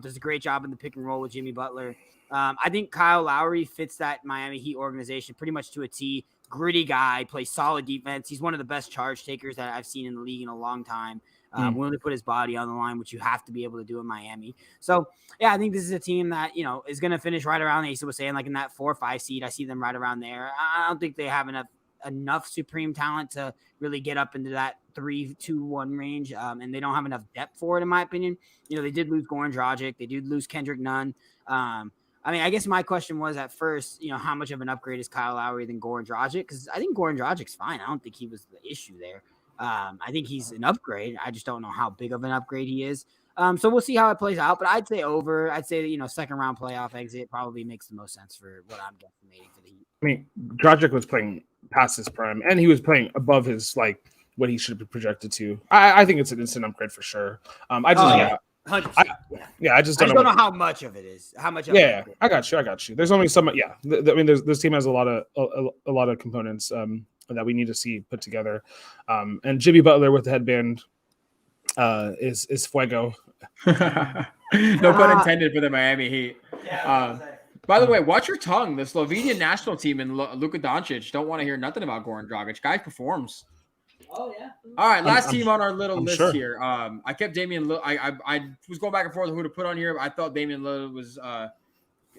Does a great job in the pick and roll with Jimmy Butler. I think Kyle Lowry fits that Miami Heat organization pretty much to a T. Gritty guy, plays solid defense. He's one of the best charge takers that I've seen in the league in a long time. Willing to put his body on the line, which you have to be able to do in Miami. So, yeah, I think this is a team that, is going to finish right around, Asa was saying, like in that 4 or 5 seed. I see them right around there. I don't think they have enough supreme talent to really get up into that 3-2-1 range, and they don't have enough depth for it, in my opinion. They did lose Goran Dragic. They did lose Kendrick Nunn. I guess my question was at first, how much of an upgrade is Kyle Lowry than Goran Dragic? Because I think Goran Dragic's fine. I don't think he was the issue there. I think he's an upgrade. I just don't know how big of an upgrade he is. So we'll see how it plays out. But I'd say over. I'd say, second round playoff exit probably makes the most sense for what I'm guesstimating for the Heat. I mean, Dragic was playing past his prime, and he was playing above his, what he should be projected to. I think it's an instant upgrade for sure. I just 100%. I just don't know how much of it is. How much? I got you. There's only some. Yeah, this team has a lot of components that we need to see put together. And Jimmy Butler with the headband is fuego. No pun intended for the Miami Heat. By the way, watch your tongue. The Slovenian national team and Luka Doncic don't want to hear nothing about Goran Dragic. Guy performs. Oh, yeah. All right, last team on our little list sure. here. I kept Damian Lillard. I was going back and forth who to put on here. But I thought Damian Lillard was a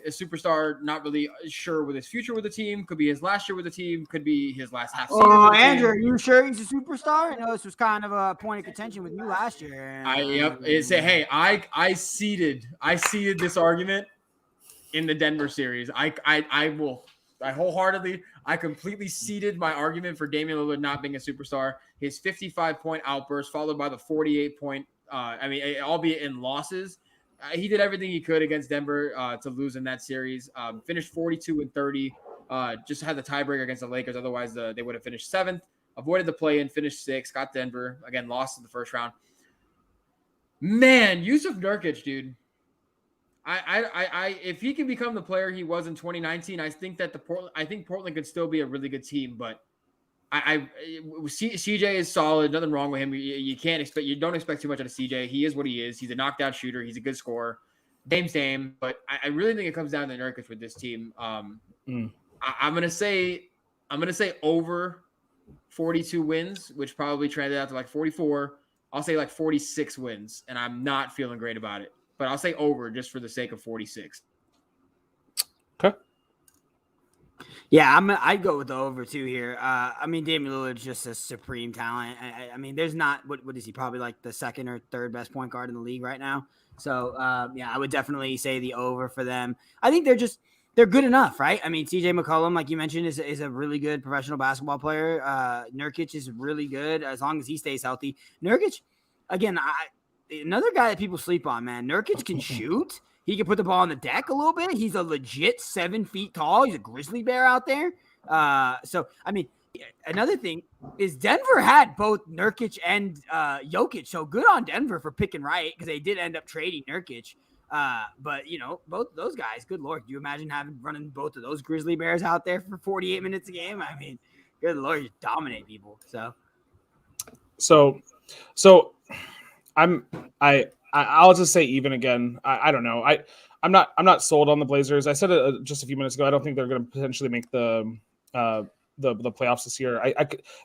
superstar. Not really sure with his future with the team. Could be his last year with the team. Could be his last half season. Oh, Andrew, are you sure he's a superstar? I know this was kind of a point of contention with you last year. I seeded this argument in the Denver series. I wholeheartedly, I completely ceded my argument for Damian Lillard not being a superstar. His 55-point outburst followed by the 48-point, albeit in losses. He did everything he could against Denver to lose in that series. Finished 42-30. Just had the tiebreaker against the Lakers. Otherwise, they would have finished 7th. Avoided the play-in, finished 6th. Got Denver. Again, lost in the first round. Man, Yusuf Nurkic, dude. If he can become the player he was in 2019, I think that Portland could still be a really good team. But CJ is solid. Nothing wrong with him. You don't expect too much out of CJ. He is what he is. He's a knockdown shooter. He's a good scorer. Dame's Dame. But I really think it comes down to Nurkic with this team. I'm gonna say over 42 wins, which probably translates out to like 44. I'll say like 46 wins, and I'm not feeling great about it. But I'll say over just for the sake of 46. Okay. Yeah, I'd go with the over too here. Damian Lillard's just a supreme talent. There's not what is he, probably like the second or third best point guard in the league right now. So I would definitely say the over for them. I think they're good enough, right? CJ McCollum, like you mentioned, is a really good professional basketball player. Nurkic is really good as long as he stays healthy. Nurkic, again, another guy that people sleep on, man. Nurkic can shoot. He can put the ball on the deck a little bit. He's a legit 7 feet tall. He's a grizzly bear out there. Another thing is Denver had both Nurkic and Jokic. So good on Denver for picking right, because they did end up trading Nurkic. But both those guys, good Lord, can you imagine running both of those grizzly bears out there for 48 minutes a game? Good Lord, you dominate people. So I'll just say even again. I don't know. I'm not sold on the Blazers. I said it just a few minutes ago. I don't think they're going to potentially make the playoffs this year.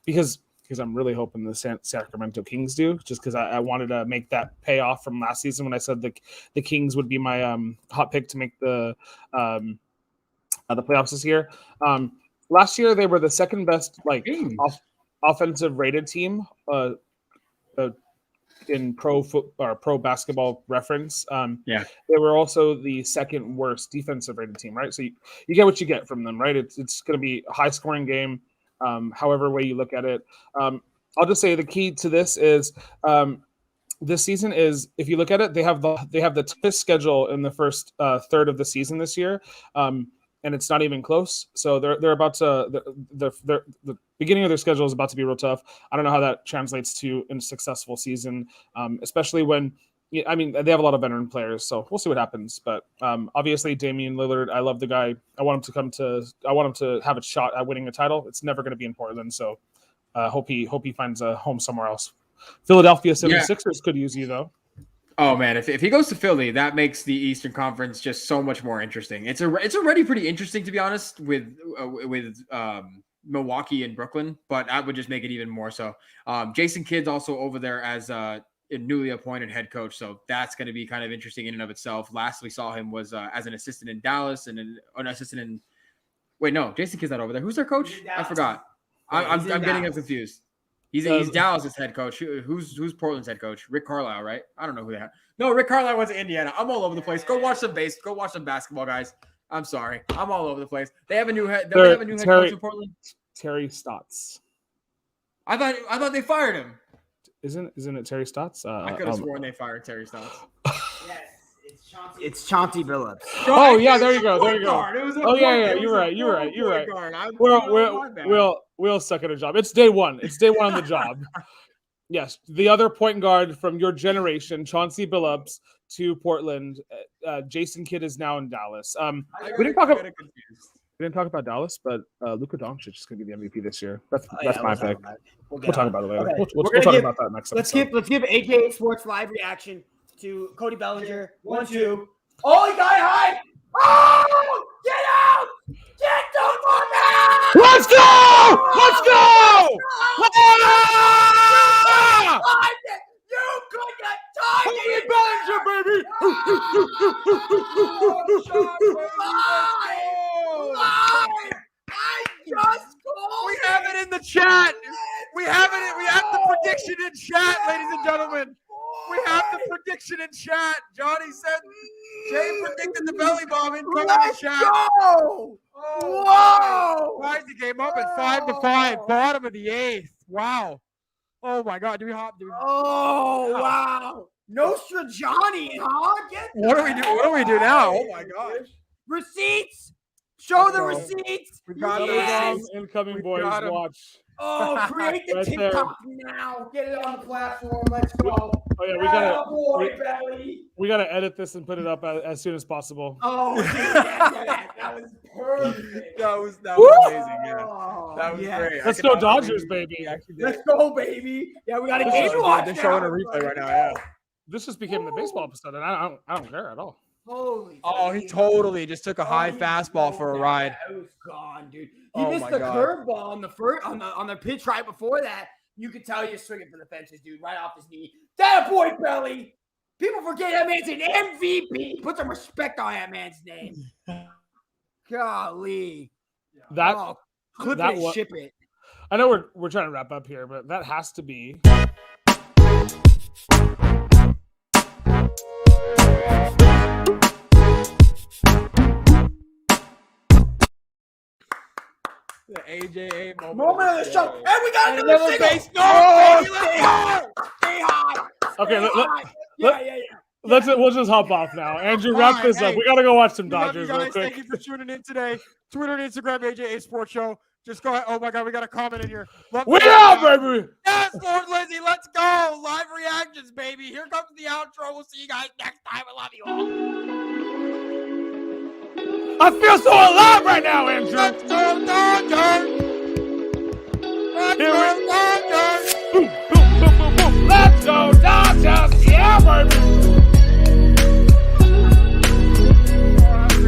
Because I'm really hoping the Sacramento Kings do, just because I wanted to make that payoff from last season when I said the Kings would be my hot pick to make the playoffs this year. Last year they were the second best offensive rated team in pro basketball reference. They were also the second worst defensive rated team, right? So you get what you get from them, right? It's going to be a high scoring game, however way you look at it. I'll just say the key to this is this season is, if you look at it, they have the toughest schedule in the first third of the season this year. and it's not even close. So they're about to the beginning of their schedule is about to be real tough. I don't know how that translates to a successful season, especially when. I mean, they have a lot of veteran players, so we'll see what happens. But obviously, Damian Lillard, I love the guy. I want him to have a shot at winning a title. It's never going to be in Portland, so hope he finds a home somewhere else. Philadelphia 76ers could use you though. Oh man, if he goes to Philly, that makes the Eastern Conference just so much more interesting. It's already pretty interesting, to be honest, with Milwaukee and Brooklyn, but that would just make it even more so. Jason Kidd's also over there as a newly appointed head coach, so that's going to be kind of interesting in and of itself. Last we saw him was as an assistant in Dallas and an assistant in. Wait, no, Jason Kidd's not over there. Who's their coach? I forgot. I'm getting him confused. He's Dallas's head coach. Who's Portland's head coach? Rick Carlisle, right? I don't know who they have. No, Rick Carlisle went to Indiana. I'm all over the place. Go watch some basketball, guys. I'm sorry. I'm all over the place. They have a new head coach in Portland. Terry Stotts. I thought they fired him. Isn't it Terry Stotts? I could have sworn they fired Terry Stotts. Yes, it's Chauncey Billups. Oh yeah, there you go. You're right. We'll suck at a job. It's day one. It's day one on the job. Yes, the other point guard from your generation, Chauncey Billups, to Portland. Jason Kidd is now in Dallas. We didn't talk about Dallas, but Luka Doncic is going to be the MVP this year. That's my pick. We'll talk about it later. Okay. We'll talk about that next episode. Let's give AKA Sports live reaction to Cody Bellinger. 1, 2. Oh, he got it high. Oh, get out! Get the fuck out! Let's go! Let's go! You could get tied. Cody Bellinger, baby! I just called. We have it in the chat. We have the prediction in chat, ladies and gentlemen. We have the prediction in chat. Johnny said Jay predicted the belly bomb in the chat. Go! Whoa! Ties the game up at 5-5, bottom of the 8th. Wow. Oh my God. Oh wow. Nostra Johnny, huh? What do we do? What do we do now? Oh my gosh. Receipts. Show the receipts. We got incoming boys. Watch. Oh, create the Right TikTok now. Get it on the platform. Let's go. Oh yeah, we gotta edit this and put it up as soon as possible. Oh, that was perfect. That was amazing. Yeah, that was great. Let's go Dodgers, baby. Let's go, baby. Yeah, we got a game to watch. They're showing a replay right now. Yeah. This just became the baseball episode, and I don't care at all. Holy! Oh, he totally just took a high fastball for a ride. It was gone, dude. He missed the curveball on the first on the pitch right before that. You could tell he was swinging for the fences, dude, right off his knee. That boy, Belly. People forget that man's an MVP. Put some respect on that man's name. Golly. Clip it and ship it. I know we're trying to wrap up here, but that has to be. The AJA moment of the show. And we got another base. No, baby, let's go. Stay high. Okay, we'll just hop off now. Andrew, wrap this up. We gotta go watch some Dodgers real quick. Thank you for tuning in today. Twitter and Instagram, AJA Sports Show. Just go ahead. Oh my God, we got a comment in here. We out, baby. Yes, Lord Lizzie, let's go. Live reactions, baby. Here comes the outro. We'll see you guys next time. I love you all. I feel so alive right now, Andrew. Let's go, Dodgers. Let's go, Dodgers. Let's go, Dodgers. Yeah, baby.